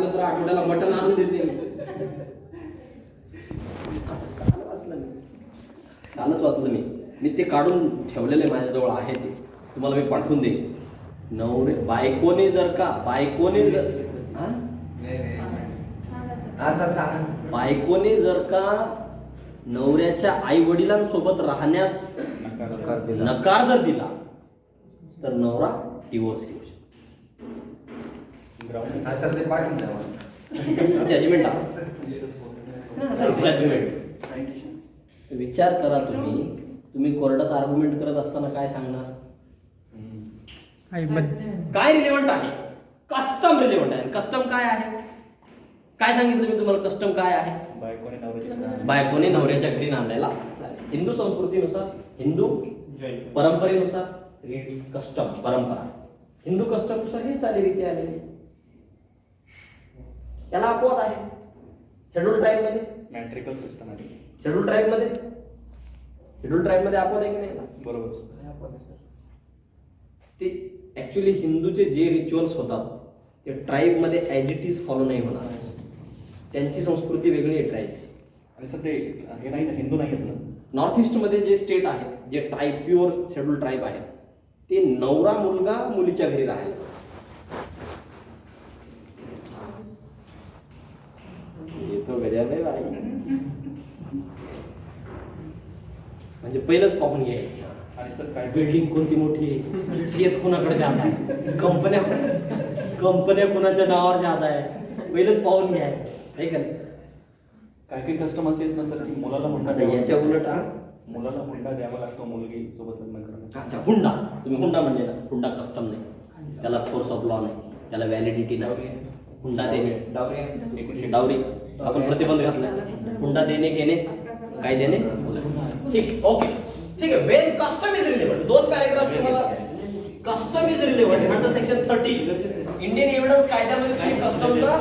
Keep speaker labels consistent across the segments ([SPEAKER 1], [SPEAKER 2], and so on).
[SPEAKER 1] तर आठवड्याला मटण आणून देते कालच वाचलं मी ते काढून ठेवलेले माझ्याजवळ आहे ते तुम्हाला मी पाठवून देईन. नवरे बायकोने जर का बायकोने जर का नवऱ्याच्या आई वडिलांसोबत राहण्यास नकार जर दिला तर नवरा डिवोर्स घेऊ शकतो. जजमेंट विचार करा तुम्ही कोर्टात आर्ग्युमेंट करत असताना काय सांगणार? काय रिलेव्हंट आहे? कस्टम रिलेव्हंट आहे. कस्टम काय आहे? काय सांगितलं मी तुम्हाला? कस्टम काय आहे? बायकोने नवऱ्याच्या घरी नांदायला हिंदू संस्कृतीनुसार, हिंदू परंपरेनुसार कस्टम परंपरा, हिंदू कस्टमनुसार हे चालीरीती आलेली. याला अपवाद आहे. शेड्यूल ट्राईब मध्ये मॅट्रिकल सिस्टम आहे. शेड्यूल ट्राईब मध्ये अपवाद आहे की नाही? बरोबर अपवाद आहे सर. ते ऍक्च्युली हिंदूचे जे रिच्युअल्स होतात ते ट्राईब मध्ये ऍज इट इज फॉलो नाही होणार. त्यांची संस्कृती वेगळी आहे ट्राईबची.
[SPEAKER 2] आणि सर ते हे नाही ना, हिंदू नाही आहेत ना.
[SPEAKER 1] नॉर्थ ईस्ट मध्ये जे स्टेट आहे, जे ट्राईब प्युअर शेड्यूल ट्राईब आहे, ते नवरा मुलगा मुलीच्या घरी राहायला. म्हणजे पहिलंच पाहून घ्यायचं.
[SPEAKER 2] आणि सर काय
[SPEAKER 1] बिल्डिंग कोणती मोठी आहे, शेत कोणाकडे जात आहे, कंपन्या कोणाच्या नावावर जात आहे, पहिलंच पाहून घ्यायचं आहे का नाही?
[SPEAKER 2] काही कस्टम असेल ना सर की मुलाला हुंडा
[SPEAKER 1] याच्या उलट
[SPEAKER 2] मुलाला हुंडा द्यावा लागतो मुलगी सोबत लग्न करण्यासाठी.
[SPEAKER 1] अच्छा, हुंडा. तुम्ही हुंडा म्हणले ना, हुंडा कस्टम नाही, त्याला फोर्स ऑफ लॉ नाही, त्याला व्हॅलिडिटी नाही. हुंडा देणे, डावरी आपण प्रतिबंध घातला. हुंडा देणे घेणे कायद्याने ठीक. ओके ठीक आहे. When custom is relevant, 2 paragraph तुम्हाला. Custom is relevant under section 30 Indian evidence कायद्यामध्ये तुम्ही कस्टमचा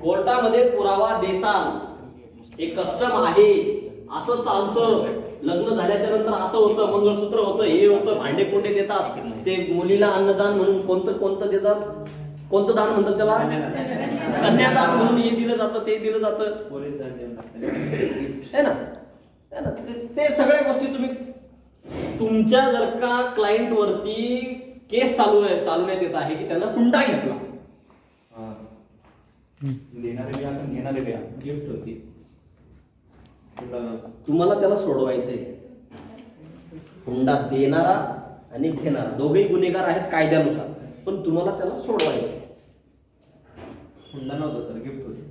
[SPEAKER 1] कोर्टामध्ये पुरावा देसाल. हे कस्टम आहे, असं चालतं, लग्न झाल्याच्या नंतर असं होतं, मंगळसूत्र होतं, हे होतं, भांडे कोंडे देतात, ते मुलीला अन्नदान म्हणून कोणतं देतात, कोणतं दान म्हणतात त्याला? कन्यादान म्हणून हे दिलं जातं, ते दिलं जातं, है ना? ते सगळ्या गोष्टी तुम्ही तुमच्या जर का क्लायंट वरती केस चालवण्यात येत आहे की त्यानं हुंडा घेतला,
[SPEAKER 2] देणारे द्या आणि घेणारे द्या, गिफ्ट होती,
[SPEAKER 1] तुम्हाला त्याला सोडवायचंय. हुंडा देणारा आणि घेणारा दोघेही गुन्हेगार आहेत कायद्यानुसार, पण तुम्हाला त्याला सोडवायचंय.
[SPEAKER 3] हुंडा नव्हता सर, गिफ्ट होती.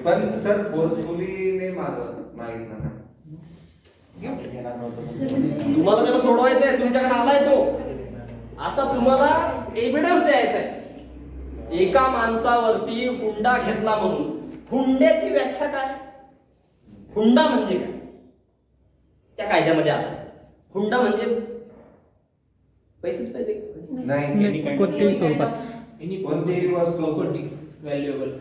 [SPEAKER 4] पण सर फोर्सफुली नाही मागितलं ना.
[SPEAKER 1] तुम्हाला त्याला सोडवायचंय, तुमच्याकडे आलाय तो. आता तुम्हाला एव्हिडन्स द्यायचा आहे. एका माणसावरती हुंडा घेतला म्हणून. हुंड्याची व्याख्या काय? हुंडा म्हणजे काय त्या कायद्यामध्ये असं? हुंडा म्हणजे पैसेच पाहिजे
[SPEAKER 4] नाही,
[SPEAKER 3] कोणत्याही स्वरूपात
[SPEAKER 4] कोणतीही वस्तू
[SPEAKER 3] व्हॅल्युएबल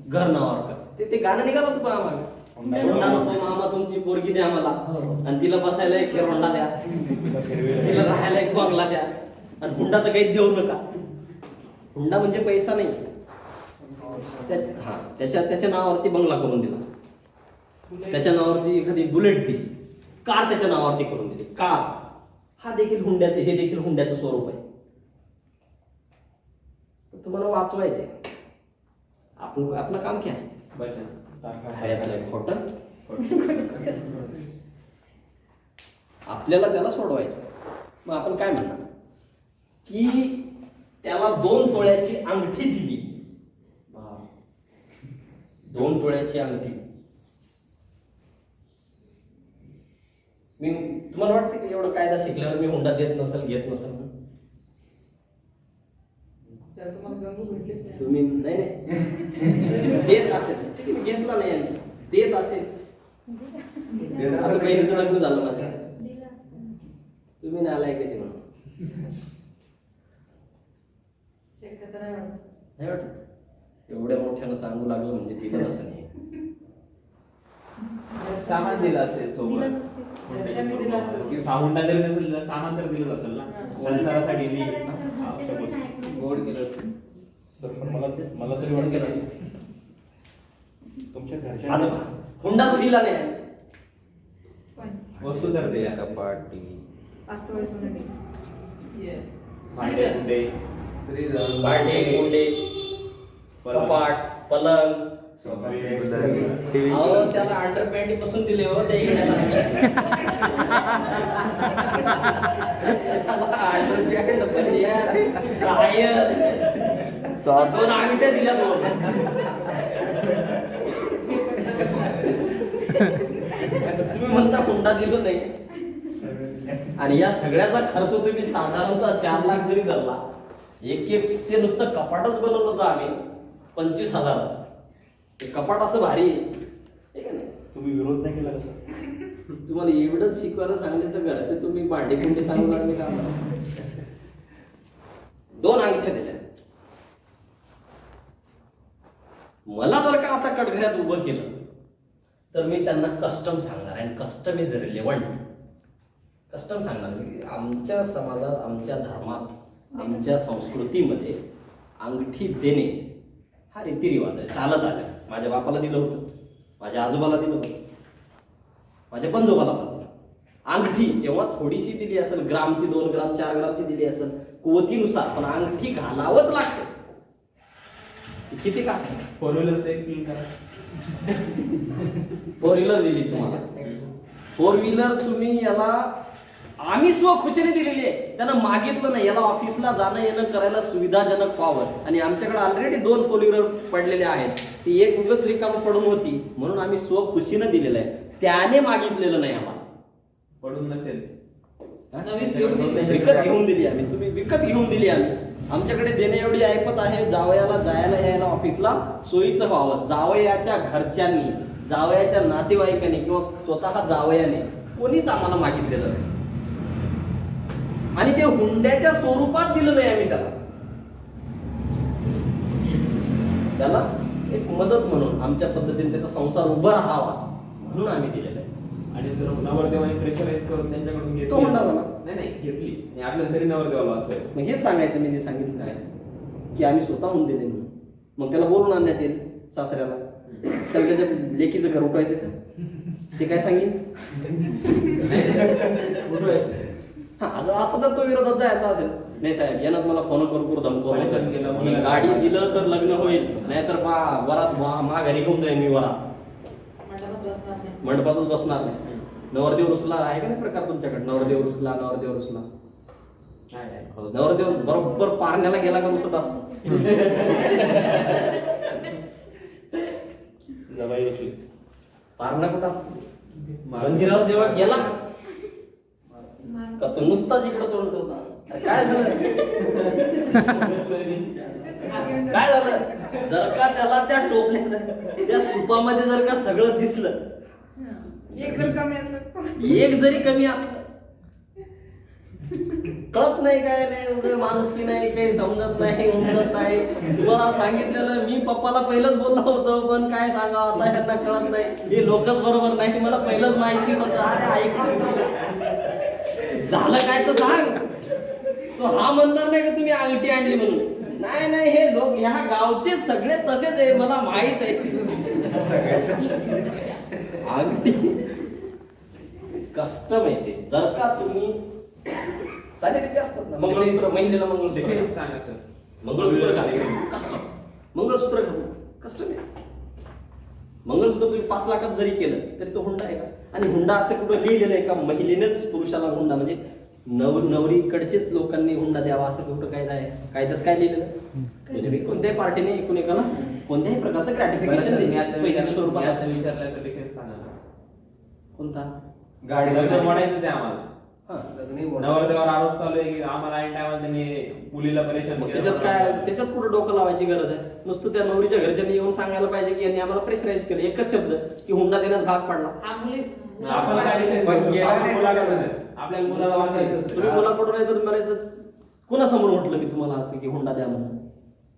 [SPEAKER 1] घर नावावर का. ते गाणं निघालं होतं पहा मागे. हुंडा नको मामा, तुमची पोरगी द्या मला, आणि तिला बसायला एक हुंडा द्या, तिला राहायला एक बंगला द्या, आणि हुंडा तर काहीच देऊ नका. हुंडा म्हणजे पैसा नाही. त्याच्या नावावरती बंगला करून दिला, त्याच्या नावावरती एखादी बुलेट दिली, कार त्याच्या नावावरती करून दिली, कार हे देखील हुंड्याचं स्वरूप आहे. तुम्हाला वाचवायचे. आपलं काम काय? खोटं आपल्याला त्याला सोडवायचं. मग आपण काय म्हणणार की त्याला 2 तोळ्याची अंगठी दिली. 2 तोळ्याची अंगठी. मी तुम्हाला वाटतं की एवढं कायदा शिकल्यावर मी हुंडा देत नसेल, घेत नसेल? तुम्ही नाही देत असेल, ठीक आहे, घेतला नाही, देत असेल. बहिणीचं लग्न झालं माझ्या, तुम्ही नाही आलाय कशी म्हणून नाही वाटत? एवढ्या मोठ्यानं सांगू लागलं म्हणजे दिलं असं नाही.
[SPEAKER 3] सामान दिलं असेल सोबत.
[SPEAKER 5] घरच्यांनी दिलं असेल.
[SPEAKER 3] हा हुंडा जरी नसेल तर सामान तर दिलंच असेल ना संसारासाठी जी गोड केलं असेल.
[SPEAKER 2] सर पण मला तरी वाटतं तुमच्या घरच्या
[SPEAKER 1] आता हुंडा तर दिला नाही
[SPEAKER 5] पण
[SPEAKER 3] वस्तू तर दे आता.
[SPEAKER 5] वास्तवात सोडली. Yes.
[SPEAKER 3] भांडे हुंडे
[SPEAKER 1] भांडे कुंडे कपाट पलंग अहो त्याला अंडरपॅन्ट पासून दिले हो त्या येण्याला अंडरपॅन्ट पण यार टायर दोन अंगठ्या दिल्या तुम्ही म्हणता हुंडा दिलो नाही आणि या सगळ्याचा खर्च तुम्ही साधारणतः 4 लाख जरी धरला एक ते नुसतं कपाटच बनवलं होतं आम्ही 25,000 ते कपाट असं भारी आहे का नाही.
[SPEAKER 2] तुम्ही विरोध नाही केला कसं
[SPEAKER 1] तुम्हाला एवढंच शिकवायला सांगले तर घराचे तुम्ही भांडे कुंडे सांगू लागले का आम्हाला? 2 अंगठ्या दिल्या. मला जर का आता कटघऱ्यात उभं केलं तर मी त्यांना कस्टम सांगणार आणि कस्टम इज रिलेव्हंट. कस्टम सांगणार की आमच्या समाजात आमच्या धर्मात आमच्या संस्कृतीमध्ये अंगठी देणे हा रीतिरिवाज आहे, चालत आला. माझ्या बापाला दिलं होतं, माझ्या आजोबाला दिलं होतं, माझ्या पंजोबाला पण अंगठी तेव्हा थोडीशी दिली असेल, ग्रामची 2 ग्राम 4 ग्रामची दिली असेल कुवतीनुसार, पण अंगठी घालावंच लागतं. किती का असेल.
[SPEAKER 3] 4 व्हीलरचं एक्सप्लेन करा.
[SPEAKER 1] 4 व्हीलर दिली तुम्हाला. 4 व्हीलर तुम्ही याला आम्ही स्वखुशीने दिलेली आहे, त्यानं मागितलं नाही. याला ऑफिसला जाणं येणं करायला सुविधाजनक व्हावं आणि आमच्याकडे ऑलरेडी 2 4 व्हीलर पडलेले आहेत. ती एक उगाच रिकामं पडून होती म्हणून आम्ही स्वखुशीनं दिलेलं आहे, त्याने मागितलेलं नाही आम्हाला.
[SPEAKER 3] पडून नसेल
[SPEAKER 5] नवीन घेऊन दिली.
[SPEAKER 1] विकत घेऊन दिली आम्ही, तुम्ही विकत घेऊन दिली आम्ही. आमच्याकडे देणे एवढी ऐपत आहे, जावयाला जायला यायला ऑफिसला सोयीचं व्हावं. जावयाच्या घरच्यांनी, जावयाच्या नातेवाईकांनी किंवा स्वतः जावयाने कोणीच आम्हाला मागितलेलं नाही आणि ते हुंड्याच्या स्वरूपात दिलं नाही आम्ही त्याला एक मदत म्हणून आमच्या पद्धतीने त्याचा संसार उभा राहावा म्हणून आम्ही दिलेलं आहे.
[SPEAKER 3] आणि जर नवरदेवाने प्रेशराईज करून त्यांच्याकडून घेतली
[SPEAKER 1] तो हुंडा झाला.
[SPEAKER 3] नाही घेतली आणि आपल्याला तरी नवरदेवाला असवायचं.
[SPEAKER 1] मग हेच सांगायचं मी जे सांगितलं आहे की आम्ही स्वतःहून दिले म्हणून. मग त्याला बोलून आणण्यात येईल सासऱ्याला, तर त्याच्या लेकीचं घर उठवायचं का ते काय सांगेन. हा आता जर तो विरोधात जायचा असेल, नाही साहेब यानंच मला फोन करू धमकवलं की गाडी दिलं तर लग्न होईल, नाहीतर वरात घरी घेऊन जाईन मी वरात,
[SPEAKER 5] मंडपात बसणार नाही.
[SPEAKER 1] मंडपातच बसणार नाही. नवरदेव रुसला आहे का नाही प्रकार तुमच्याकडे? नवरदेव रुसला नवरदेव बरोबर पारण्याला गेला का रुसत असतो.
[SPEAKER 2] जबाई असली
[SPEAKER 1] पारणा कुठं असतो? मंदिरावर जेव्हा गेला का तो नुसताच इकडं तोंड करतो. काय झालं काय झालं जर का त्याला त्या टोपल्या त्या सुपामध्ये जर का सगळं दिसलं,
[SPEAKER 5] एक जर कमी असलं
[SPEAKER 1] एक जरी कमी असलं, कळत नाही काय नाही, माणुसकी नाही, काही समजत नाही, उमजत नाही. तुम्हाला सांगितलेलं मी पप्पाला पहिलंच बोललो होतो, पण काय सांगावं आता यांना कळत नाही, हे लोकच बरोबर नाही, मला पहिलंच माहिती होतं. अरे ऐक झालं काय तर सांग. तो हा म्हणणार नाही की तुम्ही अंगठी आणली म्हणून. नाही हे लोक ह्या गावचे सगळे तसेच आहे, मला माहित आहे. अंगठी कस्टम येते. जर का तुम्ही चालेल रीती असतात ना, मंगळसूत्र महिलेला मंगळसूत्र
[SPEAKER 3] सांगा सर.
[SPEAKER 1] मंगळसूत्र घाल कस्टम, मंगळसूत्र घाल कस्टम आहे. मंगळसूत्र तुम्ही 5 लाखात जरी केलं तरी तो हुंडा आहे का? आणि हुंडा असं कुठं लिहिलेलं आहे का महिलेनेच पुरुषाला हुंडा, म्हणजे नवरीकडचेच लोकांनी हुंडा द्यावा असं कुठं कायदा आहे? कायद्यात काय लिहिलेलं? म्हणजे कोणत्याही पार्टीने एकूण एकाला कोणत्याही प्रकारचं ग्रॅटिफिकेशन पैशाच्या स्वरूपात असं
[SPEAKER 3] विचारलं तर डिफेन्स सांगा.
[SPEAKER 1] कोणता
[SPEAKER 4] गाडी
[SPEAKER 3] मोडायचं ते आम्हाला.
[SPEAKER 1] हा
[SPEAKER 3] नवरदेवावर आरोप चालू आहे की आम्हाला ऐन टायमाला त्यांनी मुलीला परेशान
[SPEAKER 1] मग
[SPEAKER 3] केलं.
[SPEAKER 1] त्याच्यात कुठं डोकं लावायची गरज आहे? नुसतं त्या नवरीच्या घरच्यांनी येऊन सांगायला पाहिजे की यांनी आम्हाला प्रेशराईज केलं, एकच शब्द की हुंडा देण्यास भाग पडला.
[SPEAKER 5] हा मुली
[SPEAKER 3] आपण काय defense
[SPEAKER 4] पण
[SPEAKER 3] करू?
[SPEAKER 4] गेला
[SPEAKER 3] आपण
[SPEAKER 4] नाही
[SPEAKER 3] मुलाकडे
[SPEAKER 4] तर-
[SPEAKER 3] नाही. आपल्याला मुलाला वाचायचं
[SPEAKER 1] तुम्ही मुलाकडून नाही तर म्हणायचं कुणासमोर म्हटलं मी तुम्हाला असं की हुंडा द्या म्हणून?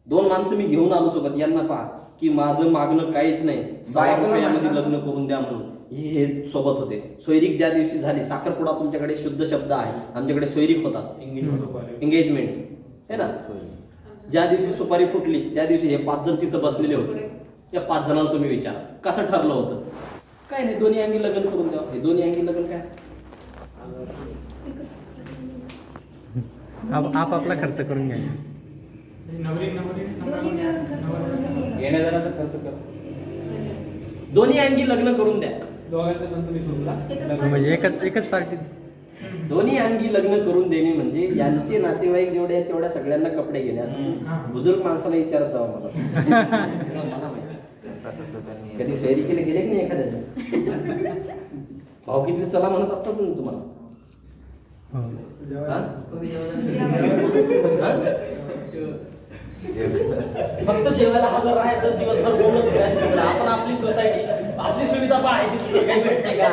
[SPEAKER 1] 2 माणसं मी घेऊन आलो सोबत, यांना पहा की माझं मागणं काहीच नाही, 1,000 रुपयामध्ये लग्न करून द्या म्हणून हे सोबत होते. सोयरीक ज्या दिवशी झाली, साखरपुडा तुमच्याकडे शुद्ध शब्द आहे, आमच्याकडे सोयरीक होत असते, एंगेजमेंट है ना. ज्या दिवशी सुपारी फुटली त्या दिवशी हे 5 जण तिथं बसलेले होते. या 5 जणांना तुम्ही विचारा कसं ठरलं होतं. काय नाही, दोन्ही अंगी लग्न करून द्यावं. हे दोन्ही अंगी लग्न काय असतं?
[SPEAKER 6] आपला खर्च करून घ्या.
[SPEAKER 2] येण्या जाण्याचा खर्च करा.
[SPEAKER 1] दोन्ही अंगी लग्न करून द्या.
[SPEAKER 3] दोघांचं पण तुम्ही सुटला
[SPEAKER 6] म्हणजे एकच पार्टी.
[SPEAKER 1] दोन्ही अंगी लग्न करून देणे म्हणजे यांचे नातेवाईक जेवढे आहेत तेवढ्या सगळ्यांना कपडे घेणे असं बुजुर्ग माणसाला विचारत जावं मला. मला माहिती कधी शहरी केले गेले की नाही एखाद्याच्या भावकीतले चला म्हणत असतात ना तुम्हाला. हा? फक्त जेवायला हजर राहायचं, दिवसभर बोलत फिरायचं. आपण आपली सोसायटी, आपली सुविधा पाहायची, काही भेटते का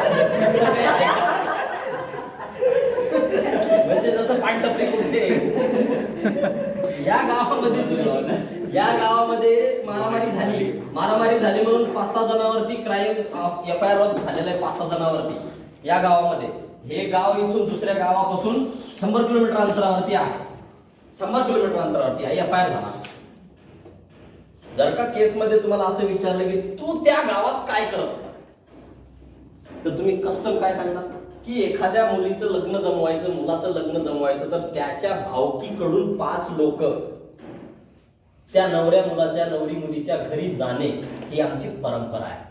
[SPEAKER 1] म्हणजे जसं पांढरपणे कुठे या गावामध्ये मारामारी झाली म्हणून 5-6 जणांवरती क्राईम FIR झालेला आहे. 5-6 जणांवरती या गावामध्ये. हे गाव इथून दुसऱ्या गावापासून 100 किलोमीटर अंतरावरती आहे. 100 किलोमीटर अंतरावरती आहे. FIR झाला. जर का केसमध्ये तुम्हाला असं विचारलं की तू त्या गावात काय करत होता, तर तुम्ही कस्टम काय सांगणार की एखाद्या मुलीचं लग्न जमवायचं, मुलाचं लग्न जमवायचं तर त्याच्या भावकीकडून 5 लोक त्या नवऱ्या मुलाच्या, नवरी मुलीच्या घरी जाणे ही आमची परंपरा आहे.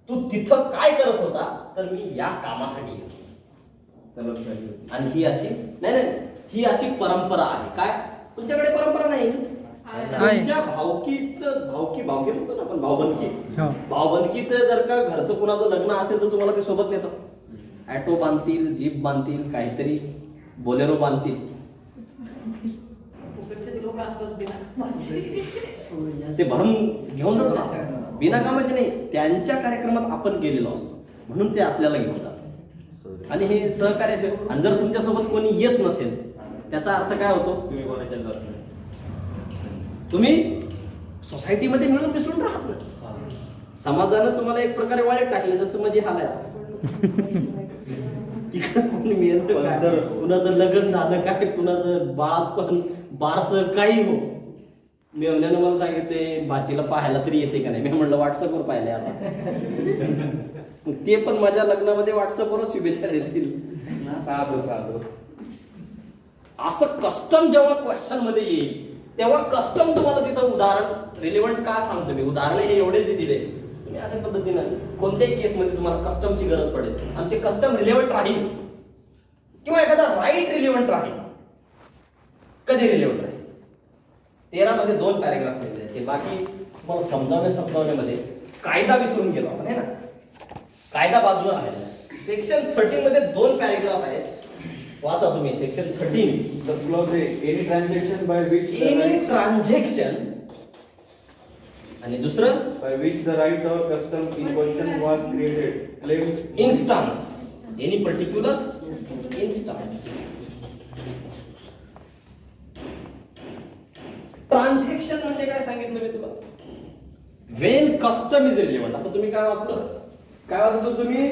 [SPEAKER 1] तू तिथं काय करत होता, तर मी या कामासाठी गेलो. आणि ही अशी नाही, ही अशी परंपरा आहे. काय तुमच्याकडे परंपरा नाही? तुमच्या भावकी म्हणतो ना आपण, भावबंदकीचं जर का घरचं कुणाचं लग्न असेल तर तुम्हाला ते सोबत नेतं. ऍटो बांधतील, जीप बांधतील, काहीतरी बोलेरो बांधतील.
[SPEAKER 5] लोक असतात बिना कामाचे.
[SPEAKER 1] ते भरून घेऊन जातो ना, बिना कामाचे नाही. त्यांच्या कार्यक्रमात आपण गेलेलो असतो म्हणून ते आपल्याला घेऊन जातात. आणि हे सहकार्य. आणि जर तुमच्यासोबत कोणी येत नसेल त्याचा अर्थ काय होतो?
[SPEAKER 3] तुम्ही कोणाच्या जात नाही.
[SPEAKER 1] तुम्ही सोसायटीमध्ये मिळून मिसळून राहत नाही. समाजानं तुम्हाला एक प्रकारे वाळीत टाकले, जसं म्हणजे हालाय. कोणी मेलं काय, कुणाचं लग्न झालं काय, कुणाचं बाळात बारस काही हो. मेवण्यानं मला सांगितले बाचीला पाहायला तरी येते का नाही. मी म्हणलं व्हॉट्सअपवर पाहिले आता. ते पण माझ्या लग्नामध्ये व्हॉट्सअपवरच शुभेच्छा देतील.
[SPEAKER 2] साधं
[SPEAKER 1] असं कस्टम जेव्हा क्वेश्चन मध्ये येईल तेव्हा कस्टम तुम्हाला तिथं उदाहरण रिलेव्हंट का सांगतो मी. उदाहरण हे एवढे जे दिले तुम्ही अशा पद्धतीनं कोणत्याही केसमध्ये तुम्हाला कस्टमची गरज पडेल आणि ते कस्टम रिलेव्हंट राहील किंवा एखादा राईट रिलेव्हंट राहील. कधी रिलेव्हंट राहील? 13 मध्ये 2 पॅरेग्राफ दिलेले आहेत. बाकी तुम्हाला समजावण्यामध्ये कायदा विसरून गेलो आपण है ना. कायदा बाजूला आहे. सेक्शन 13 मध्ये 2 पॅरेग्राफ आहेत. वाचा तुम्ही section 13.
[SPEAKER 2] The clause A, any transaction by which
[SPEAKER 1] any transaction आणि दुसरं
[SPEAKER 2] by which the right or custom in question was created, claimed,
[SPEAKER 1] instance, any particular instance. Transaction म्हणजे काय सांगितलं मी तुम्हाला? Wien custom is relevant. आता तुम्ही काय वाचलं तुम्ही?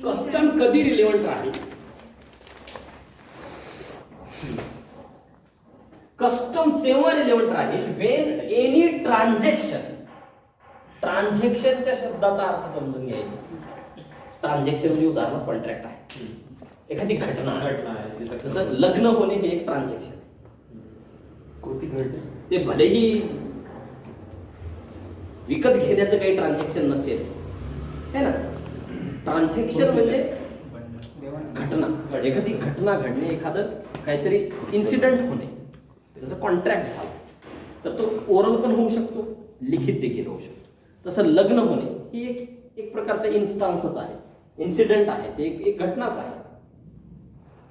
[SPEAKER 1] कस्टम कधी रिलेव्हंट राहील? कस्टम तेव्हा रिलेव्हंट राहील वेन एनी ट्रान्झॅक्शन. ट्रान्झॅक्शनच्या शब्दाचा अर्थ समजून घ्यायचा. ट्रान्झॅक्शन म्हणजे उदाहरणार्थ कॉन्ट्रॅक्ट आहे, एखादी घटना आहे. जसं लग्न होणे हे एक ट्रान्झॅक्शन.
[SPEAKER 2] कोणती घडली
[SPEAKER 1] ते भलेही विकत घेण्याचं काही ट्रान्झॅक्शन नसेल है ना. ट्रान्झॅक्शन म्हणजे घटना, एखादी घटना घडणे, एखादं काहीतरी इन्सिडेंट होणे. जसं कॉन्ट्रॅक्ट झाला तर तो ओरल पण होऊ शकतो, लिखित देखील होऊ शकतो. तसं लग्न होणे ही एक प्रकारचा इन्स्टान्सच आहे, इन्सिडेंट आहे, ते एक घटनाच आहे.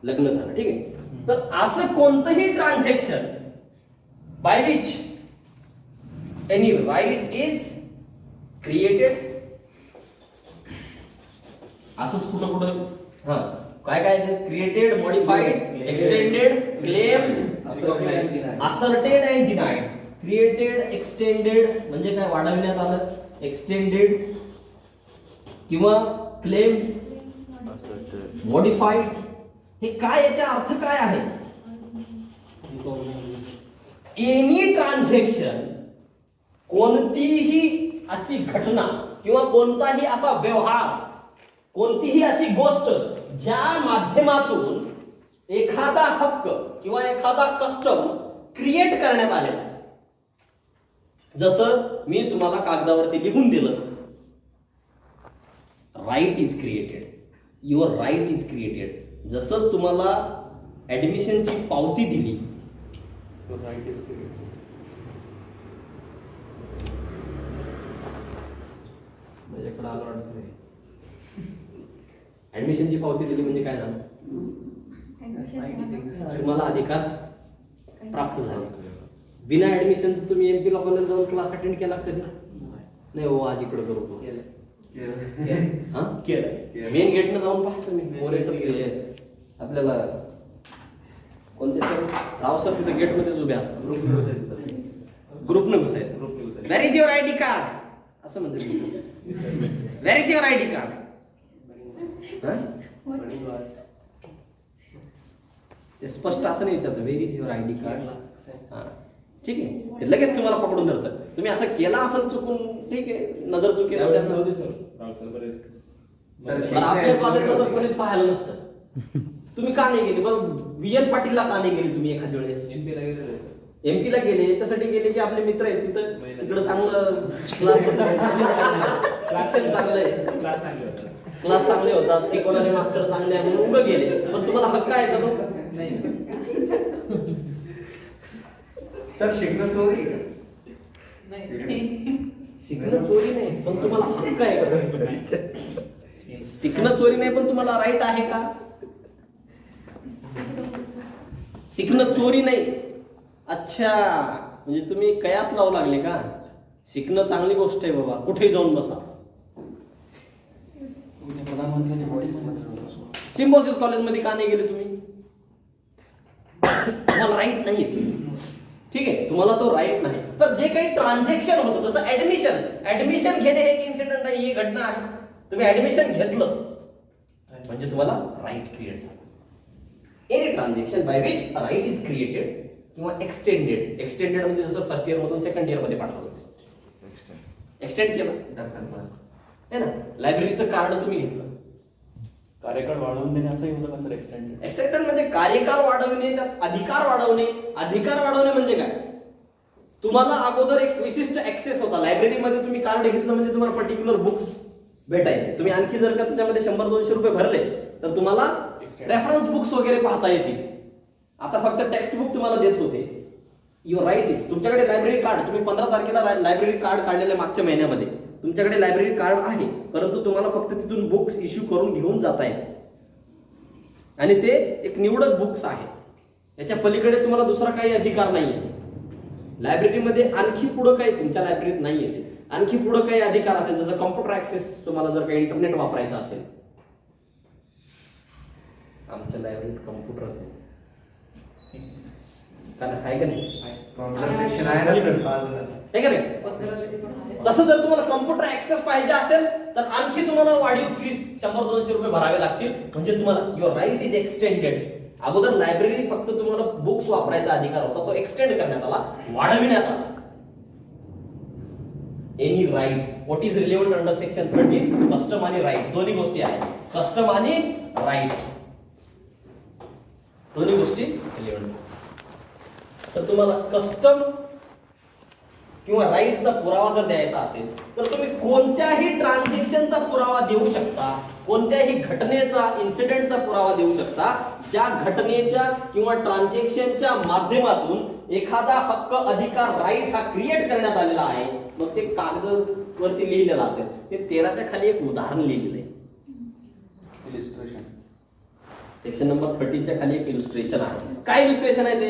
[SPEAKER 1] लग्न झालं ठीक आहे. तर असं कोणतंही transaction by which any right is created. असंच कुठं हा काय created, modified, extended, claimed, asserted and denied. Created, extended म्हणजे काय, वाढवण्यात आलं. एक्सटेंडेड किंवा क्लेम, मॉडिफाईड, हे काय, याचा अर्थ काय आहे? एनी ट्रान्झॅक्शन, कोणतीही अशी घटना किंवा कोणताही असा व्यवहार, कोणतीही अशी गोष्ट ज्या माध्यमातून एखादा हक्क किंवा एखादा कस्टम क्रिएट करण्यात आलेला आहे. जसं मी तुम्हाला कागदावरती लिहून दिलं, right is created, your right is created. जसंच तुम्हाला ऍडमिशनची पावती दिली,
[SPEAKER 2] राईट इज क्रिएटेड.
[SPEAKER 1] माझ्याकडे आलं वाटतं. ऍडमिशनची पावती दिली म्हणजे काय झालं? तुम्हाला अधिकार प्राप्त झाले. बिना ऍडमिशनचं तुम्ही एमपी ला कॉलेज जाऊन क्लास अटेंड केला कधी? नाही हो, आज इकडे करू. मेन गेटनं जाऊन पाहा तुम्ही, मोरे सर गेले आपल्याला, कोणते सर, राव सर तिथे गेट मध्येच उभे असतात. ग्रुपनं घुसायचं. वेर इज युअर आयडी कार्ड असं म्हणते. वेर इज युअर आयडी कार्ड? ते स्पष्ट असं नाही विचारतं, वेर इज युअर आयडी कार्ड. ठीक आहे, ते लगेच तुम्हाला पकडून धरतं. तुम्ही असं केला असेल चुकून, ठीक आहे, नजर चुकी
[SPEAKER 2] सर
[SPEAKER 1] आपल्या कॉलेजला तर कोणीच पाहायला नसतं. तुम्ही का नाही गेले बरं? VN पाटीलला का नाही गेले तुम्ही एखाद्या वेळेस? एमपीला गेले याच्यासाठी गेले की आपले मित्र आहेत तिथं, तिकडं चांगलं शिक्षण चांगलं आहे, क्लास चांगले होतात, शिकवणारे मास्तर चांगले आहे म्हणून उभं गेले. पण तुम्हाला हक्क आहे का तो? नाही.
[SPEAKER 4] सर शिकणं चोरी आहे
[SPEAKER 1] शिकणं चोरी नाही, पण तुम्हाला हक्क आहे का? शिकणं चोरी नाही, पण तुम्हाला राईट आहे का? शिकणं चोरी नाही. अच्छा, म्हणजे तुम्ही कयास लावू लागले का? शिकणं चांगली गोष्ट आहे बाबा, कुठेही जाऊन बसा. सिम्बॉसिस कॉलेजमध्ये का नाही गेले तुम्ही? तुम्हाला राईट नाही. ठीक आहे, तुम्हाला तो राईट नाही. तर जे काही ट्रान्झॅक्शन होतं, जसं ऍडमिशन घेणे हे एक इन्सिडेंट आहे, ही घटना आहे. तुम्ही ऍडमिशन घेतलं म्हणजे तुम्हाला राईट क्रिएट झाला. Any transaction by which right is created किंवा एक्सटेंडेड. एक्सटेंडेड म्हणजे जसं फर्स्ट इयर मधून सेकंड इयर मध्ये पाठवलं, एक्सटेंड केलं है ना. लायब्ररीचं कार्ड तुम्ही घेतलं,
[SPEAKER 2] कार्यकाळ वाढवून देणे असंही होतं का सर? एक्सटेंडेड.
[SPEAKER 1] एक्सटेंडेड म्हणजे कार्यकाळ वाढवणे, त्यात अधिकार वाढवणे. अधिकार वाढवणे म्हणजे काय? तुम्हाला अगोदर एक विशिष्ट ऍक्सेस होता लायब्ररीमध्ये. तुम्ही कार्ड घेतलं म्हणजे तुम्हाला पर्टिक्युलर बुक्स भेटायचे. तुम्ही आणखी जर का त्याच्यामध्ये 100-200 रुपये भरले तर तुम्हाला रेफरन्स बुक्स वगैरे पाहता येतील. आता फक्त टेक्स्ट बुक तुम्हाला देत होते. युअर राईट इज, तुमच्याकडे लायब्ररी कार्ड, तुम्ही 15 तारखेला लायब्ररी कार्ड काढलेले मागच्या महिन्यामध्ये, तुमच्याकडे लायब्ररी कार्ड आहे, परंतु तुम्हाला फक्त तिथून बुक्स इश्यू करून घेऊन जाता येते. आणि ते एक निवडक बुक्स आहे, याच्या पलीकडे तुम्हाला दुसरा काही अधिकार नाहीये. लायब्ररीमध्ये आणखी पुढं काही तुमच्या लायब्ररीत नाहीये. आणखी पुढं काही अधिकार असेल, जसं कॉम्प्युटर ऍक्सेस, तुम्हाला जर काही इंटरनेट वापरायचं असेल. आमच्या लायब्ररीत कॉम्प्युटर असेल आहे का नाही?
[SPEAKER 4] सेक्शन आहे ना सर?
[SPEAKER 1] आहे का नाही? तसं जर तुम्हाला कॉम्प्युटर ऍक्सेस पाहिजे असेल तर आणखी तुम्हाला वाढीव फीस 100-200 रुपये भरावे लागतील. म्हणजे तुम्हाला युअर राईट इज एक्सटेंडेड. अगोदर लायब्ररी फक्त तुम्हाला बुक्स वापरायचा अधिकार होता, तो एक्सटेंड करण्यात आला, वाढविण्यात आला. Any right, what is relevant under section 13, custom आणि राईट, दोन्ही गोष्टी आहेत. कस्टम आणि राईट दोन्ही गोष्टी रिलेव्हंट. तर तुम्हाला कस्टम किंवा राईटचा पुरावा जर द्यायचा असेल तर तुम्ही कोणत्याही ट्रान्झॅक्शनचा पुरावा देऊ शकता, कोणत्याही घटनेचा, इन्सिडेंटचा पुरावा देऊ शकता, ज्या घटनेच्या किंवा ट्रान्झॅक्शनच्या माध्यमातून एखादा हक्क, अधिकार, राईट हा क्रिएट करण्यात आलेला आहे. मग ते कागदावरती लिहिलेलं असेल. ते 13च्या खाली एक उदाहरण लिहिलेलं आहे,
[SPEAKER 2] इलिस्ट्रेशन.
[SPEAKER 1] सेक्शन नंबर 13 च्या खाली एक इलुस्ट्रेशन आहे. काय इलुस्ट्रेशन आहे ते?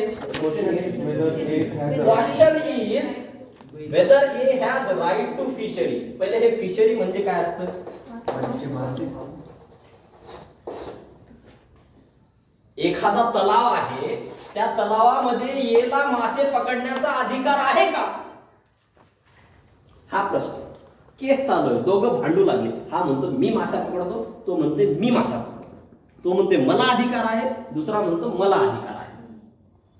[SPEAKER 1] Question is whether A has right to fishery. पहिले हे फिशरी म्हणजे काय असतं? एखादा तलाव आहे, त्या तलावामध्ये येला मासे पकडण्याचा अधिकार आहे का? हा प्रश्न. केस चालू आहे, दोघं भांडू लागले. हा म्हणतो मी मासा पकडतो, तो म्हणते मी मासा पकडतो. तो म्हणते मला अधिकार आहे, दुसरा म्हणतो मला अधिकार आहे.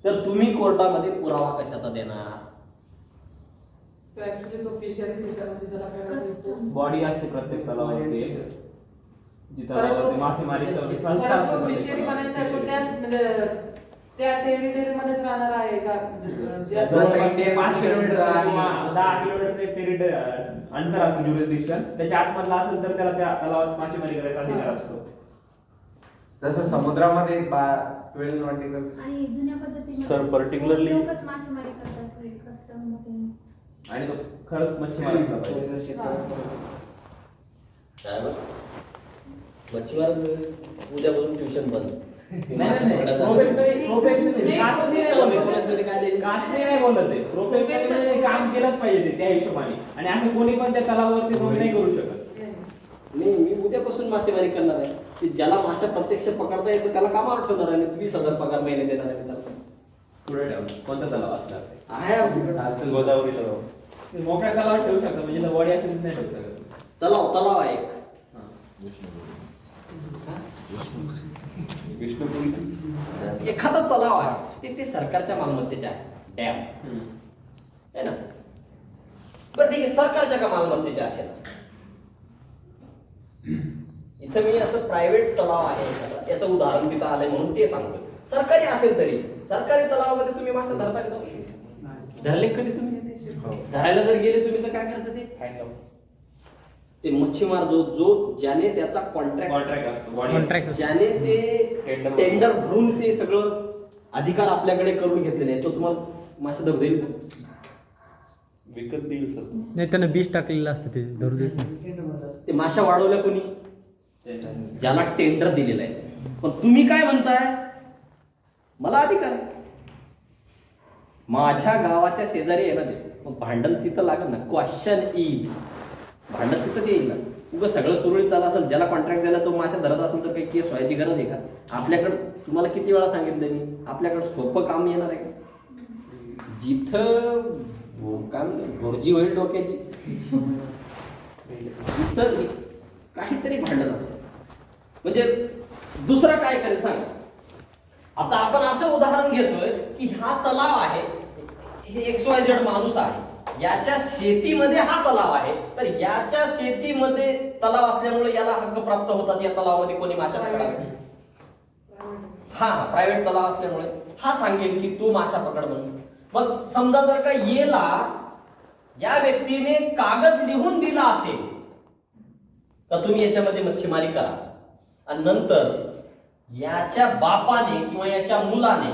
[SPEAKER 1] तर तुम्ही कोर्टामध्ये पुरावा कशाचा देणार?
[SPEAKER 5] ऍक्च्युली तो फिशरीज म्हणजे ज्याला करायचं
[SPEAKER 3] बॉडी असते प्रत्येक तलावावरती एक. जी
[SPEAKER 5] परत
[SPEAKER 3] तलावावरती मासेमारीचा
[SPEAKER 5] तो
[SPEAKER 3] संस्था असतो प्रत्येक
[SPEAKER 5] फिशरी बनायचा
[SPEAKER 3] तलावावरती.
[SPEAKER 5] तो त्याच म्हणजे त्या टेरिटरी मध्येच राहणार आहे का? जे
[SPEAKER 3] जवळपास ते 5 किलोमीटर किंवा 10 किलोमीटरचं टेरिटरी अंतर असतं ज्युरिस्डिक्शन. त्याच्या आतमधला असेल तर त्याला त्या तलावात मासेमारी करायचा अधिकार असतो.
[SPEAKER 4] जसं समुद्रामध्ये 12 नॉटिकल
[SPEAKER 7] आणि जुन्या पद्धतीने
[SPEAKER 2] Sir, particularly-
[SPEAKER 7] लोकच मासेमारी करतात कस्टममध्ये.
[SPEAKER 3] आणि तो खरंच मच्छीमार असला पाहिजे.
[SPEAKER 1] काय बरं? मच्छीमार उद्यापासून ट्युशन बंद.
[SPEAKER 3] प्रोफेशनली कास्टने नाही बोलत
[SPEAKER 1] प्रोफेशनली काय देईल?
[SPEAKER 3] कास्टने नाही बोलत आहे. प्रोफेशनली काम केलंच पाहिजे ते त्या हिशोबाने. आणि असं कोणी पण त्या तलावावरती नोंद नाही करू शकत.
[SPEAKER 1] नाही, मी उद्यापासून मासेमारी करणार आहे. की ज्याला मासे प्रत्यक्ष पकडता येतं त्याला कामावर ठेवणार आहे. 20,000 पगार महिने देणार आहे मी त्याला.
[SPEAKER 3] पुढे ठेवून कोणता तलाव असणार ते?
[SPEAKER 1] आहे आमच्याकडे
[SPEAKER 2] गोदावरी तलाव.
[SPEAKER 3] ते मोकळ्या तलावात ठेवू शकता म्हणजे बॉडी असेल नाही ठेवू शकत.
[SPEAKER 1] तलाव आहे एक.
[SPEAKER 2] विष्णुपुरी.
[SPEAKER 1] एखादा तलाव आहे ते सरकारच्या मालमत्तेचे आहे. डॅम आहे ना. बरं ठीक आहे, सरकारच्या का मालमत्तेचे असेल. इथं मी असं प्रायव्हेट तलाव आहे एखादा, याचं उदाहरण तिथं आलंय म्हणून ते सांगतो. सरकारी असेल तरी सरकारी तलावामध्ये तुम्ही मासे धरता का? धरले कधी तुम्ही? धरायला जर गेले तुम्ही तर काय करता ते?
[SPEAKER 2] फाईन लावून.
[SPEAKER 1] ते मच्छीमार जो ज्याने त्याचा कॉन्ट्रॅक्ट
[SPEAKER 3] कॉन्ट्रॅक्ट असतो बॉडी.
[SPEAKER 6] कॉन्ट्रॅक्ट
[SPEAKER 1] ज्याने ते टेंडर भरून ते सगळं अधिकार आपल्याकडे करून घेतलेले आहे, तो तुम्हाला मासे धरू देईल का?
[SPEAKER 2] विकत देईल सर.
[SPEAKER 6] नाही, त्यानं बीज टाकलेलं असतं ते धरू देत नाही.
[SPEAKER 1] ते माशा वाढवल्या कोणी? ज्याला टेंडर दिलेलं आहे. पण तुम्ही काय म्हणताय? मला अधिकार आहे. माझ्या गावाच्या शेजारी आहे ना ते, मग भांडण तिथं लागेल ना. क्वेश्चन इज, भांडण तिथंच येईल ना. उगा सगळं सुरळीत चालू असेल, ज्याला कॉन्ट्रॅक्ट द्यायला तो माशा धरत असेल तर काही केस व्हायची गरज आहे का? आपल्याकडं तुम्हाला किती वेळा सांगितलं मी, आपल्याकडं सोपं काम येणार आहे का? जिथं काय म्हणतात भुर्जी होईल डोक्याची, तिथं काहीतरी भांडण असेल. म्हणजे दुसरं काय करेल सांगा. आता आपण असं उदाहरण घेतोय की हा तलाव आहे, हे XYZ माणूस आहे, याच्या शेतीमध्ये हा तलाव आहे. तर याच्या शेतीमध्ये तलाव असल्यामुळे याला हक्क प्राप्त होतात या तलावामध्ये कोणी माशा पकडावे. हा प्रायव्हेट तलाव असल्यामुळे हा सांगेल की तू माशा पकड म्हणून. मग समजा जर का येला या व्यक्तीने कागद लिहून दिला असेल का तुम्ही याच्यामध्ये मच्छीमारी करा, आणि नंतर याच्या बापाने किंवा याच्या मुलाने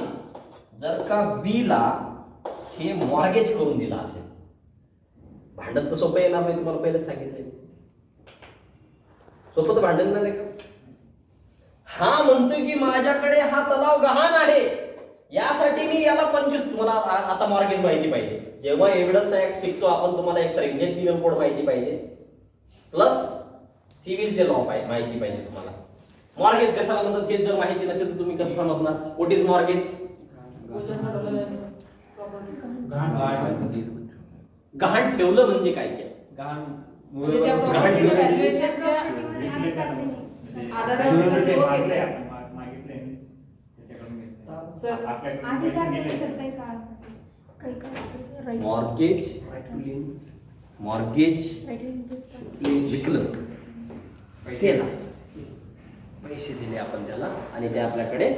[SPEAKER 1] जर का बीला हे मॉर्गेज करून दिला असेल, भांडण तर सोपं येणार नाही. तुम्हाला पहिलेच सांगितलंय, सोपं तर भांडण येणार आहे का? हा म्हणतोय की माझ्याकडे हा तलाव गहाण आहे, यासाठी मी याला 25, तुम्हाला आता मॉर्गेज माहिती पाहिजे. जेव्हा एव्हिडन्स ऍक्ट शिकतो आपण, तुम्हाला एकतर इंडियन पिनल कोड माहिती पाहिजे, प्लस सिव्हिलचे लॉ माहिती पाहिजे तुम्हाला. मॉर्गेज कशाला म्हणतात हे जर माहिती नसेल तर तुम्ही कसं समजणार? What is mortgage? गहाण ठेवलं म्हणजे काय केलं?
[SPEAKER 3] गहाण
[SPEAKER 5] म्हणजे त्या
[SPEAKER 3] गहाण
[SPEAKER 5] property च्या
[SPEAKER 3] ठेवलं.
[SPEAKER 5] valuation च्या आधारावर सर
[SPEAKER 7] अधिकार नाही सर काही काळासाठी. काही काळासाठी. Right.
[SPEAKER 1] Mortgage
[SPEAKER 7] Right interest.
[SPEAKER 1] विकलं सेल असतं. पैसे दिले आपण त्याला आणि ते आपल्याकडे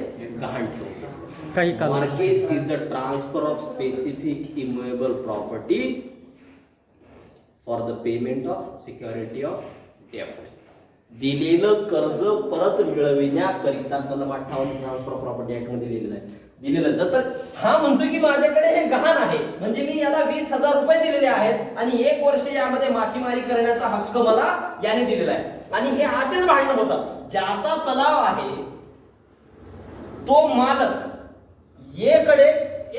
[SPEAKER 1] गहाण ठेवलं.
[SPEAKER 6] काही काळ
[SPEAKER 1] mortgage is the transfer of specific immovable property for the payment of security of डेब्ट. दिलेलं कर्ज परत मिळविण्याकरिता कलम 58 ट्रान्सफर ऑफ प्रॉपर्टी ऍक्ट मध्ये लिहिलेलं आहे. दिलेलं तर हा म्हणतोय की माझ्याकडे हे गहाण आहे, म्हणजे मी याला 20,000 रुपये दिलेले आहेत आणि 1 वर्ष यामध्ये मासेमारी करण्याचा हक्क मला याने दिलेला आहे. आणि हे असेच भांडण होतात. ज्याचा तलाव आहे तो मालक येकडे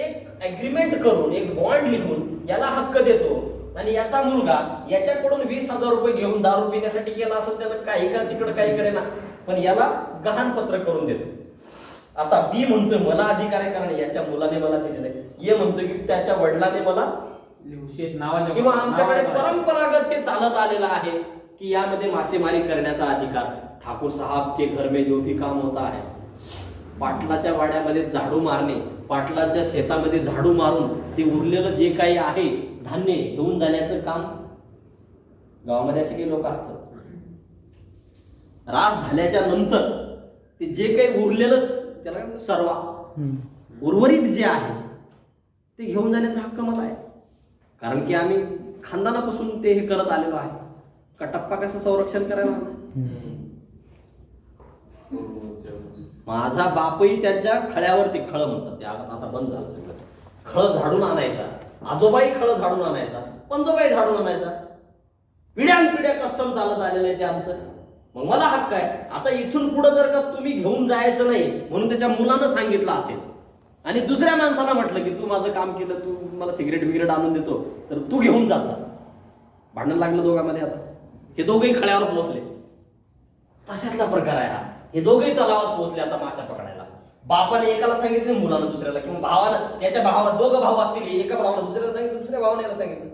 [SPEAKER 1] एक अग्रीमेंट करून, एक बॉन्ड लिहून याला हक्क देतो, आणि याचा मुलगा याच्याकडून 20,000 रुपये घेऊन दारू पिण्यासाठी केला असेल, त्याला काही का तिकडं काही करेना, पण याला गहाण पत्र करून देतो. आता बी म्हणतोय मला अधिकार आहे कारण याच्या मुलाने मला दिलेलं आहे. ए म्हणतोय की त्याच्या वडिलाने मला
[SPEAKER 3] शेत नावाच्या
[SPEAKER 1] किंवा आमच्याकडे
[SPEAKER 3] नावाच्या-
[SPEAKER 1] परंपरागत हे चालत आलेलं आहे की यामध्ये मासेमारी करण्याचा अधिकार. ठाकूर साहब के घर में जो भी काम होता है, पाटलाच्या वाड्यामध्ये झाडू मारणे, पाटलाच्या शेतामध्ये झाडू मारून ते उरलेलं जे काही आहे धान्य घेऊन जाण्याचं काम. गावामध्ये असे काही लोक असतात, रास झाल्याच्या नंतर ते जे काही उरलेलं त्याला काय म्हणतात, सर्वा उर्वरित जे आहे ते घेऊन जाण्याचा हक्क मला आहे. कारण की आम्ही खानदानापासून ते हे करत आलेलो आहे. कटप्पा कसं संरक्षण करायला हवं? माझा बापही त्यांच्या खळ्यावरती, खळ म्हणतात ते आता बंद झालं सगळं, खळ झाडून आणायचा, आजोबाई खळ झाडून आणायचा, पंजोबाई झाडून आणायचा. पिढ्यानपिढ्या कस्टम चालत आलेलं आहे ते आमचं. मग मला हक्क आहे. आता इथून पुढे जर का तुम्ही घेऊन जायचं नाही म्हणून त्याच्या मुलानं सांगितलं असेल आणि दुसऱ्या माणसानं म्हटलं की तू माझं काम केलं, तू मला सिगरेट बिगरेट आणून देतो, तर तू घेऊन जात जा. भांडण लागलं दोघांमध्ये. आता हे दोघेही खळ्यावर पोहोचले. तशातला प्रकार आहे हा. हे दोघेही तलावात पोहोचले आता माशा पकडायला. बापाने एकाला सांगितलं, मुलानं दुसऱ्याला, किंवा भावानं त्याच्या भावा, दोघं भाऊ असतील, एका भावानं दुसऱ्याला सांगितलं, दुसऱ्या भावाने याला सांगितलं.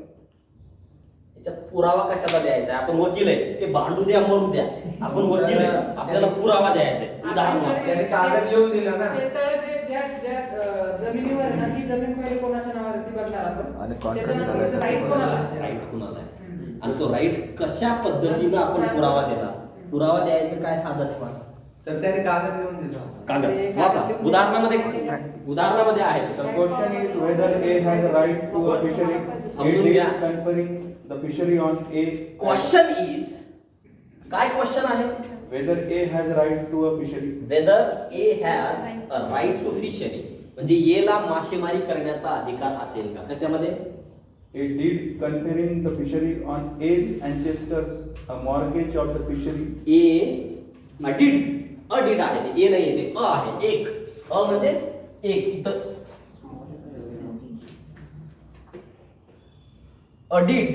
[SPEAKER 1] याच्यात पुरावा कशाला द्यायचा? आपण वकील आहे, ते भांडू द्या मरू द्या, आपण वकील आहे, आपल्याला पुरावा द्यायचा आहे. उदाहरणार्थ
[SPEAKER 4] त्याने कागद लिहून दिला ना.
[SPEAKER 5] शेततळे ज्या जमिनीवर ना, ती जमीन पहिले कोणाच्या नावावरती बघणार आपण
[SPEAKER 4] आणि contract
[SPEAKER 5] त्याच्यानंतर
[SPEAKER 4] करायचं.
[SPEAKER 5] right कोणाला?
[SPEAKER 1] राईट कुणाला आहे आणि तो राईट कशा पद्धतीनं आपण पुरावा दिला, पुरावा द्यायचं काय साधन आहे माझं?
[SPEAKER 4] सर त्याने कागद लिहून दिला.
[SPEAKER 1] कागद वाचा. उदाहरणामध्ये आहे.
[SPEAKER 2] The question is whether A has a right to a fishery. A
[SPEAKER 1] समजून
[SPEAKER 2] deed
[SPEAKER 1] घ्या.
[SPEAKER 2] conferring the fishery on A.
[SPEAKER 1] Question is, काय क्वेश्चन आहे?
[SPEAKER 2] Whether A has a right to a fishery.
[SPEAKER 1] Whether A has a right to fishery, म्हणजे एला मासेमारी करण्याचा अधिकार असेल का? कशामध्ये?
[SPEAKER 2] A deed conferring the fishery on A's ancestors a mortgage of the fishery.
[SPEAKER 1] ए अडीड आहे ते, ए नाही येते, अ आहे. एक, अ म्हणजे एक. इथं अडीड,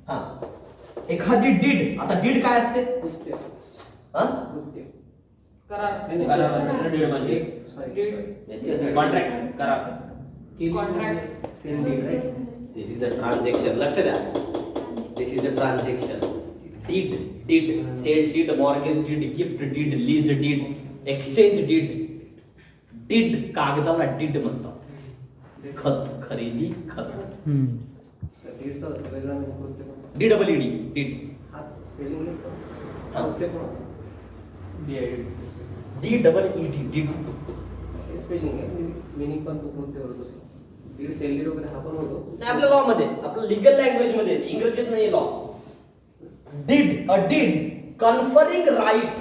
[SPEAKER 1] हा, एखादी डीड. आता डीड काय असते? हा?
[SPEAKER 5] करार.
[SPEAKER 3] डीड म्हणजे
[SPEAKER 5] Deed.
[SPEAKER 3] कॉन्ट्रॅक्ट करार.
[SPEAKER 5] Contract.
[SPEAKER 1] This is a transaction. लक्ष द्या, this is a transaction. Deed, sale deed, mortgage deed, gift deed, lease deed, exchange deed. Deed कागदाला डीड म्हणतात. खत, खरेदी, खत. DEED, deed. DEED, deed. नाही, आपल्या लॉ मध्ये, आपल्या लिगल लँग्वेज मध्ये, इंग्रजीत नाही law. Deed, a deed conferring right,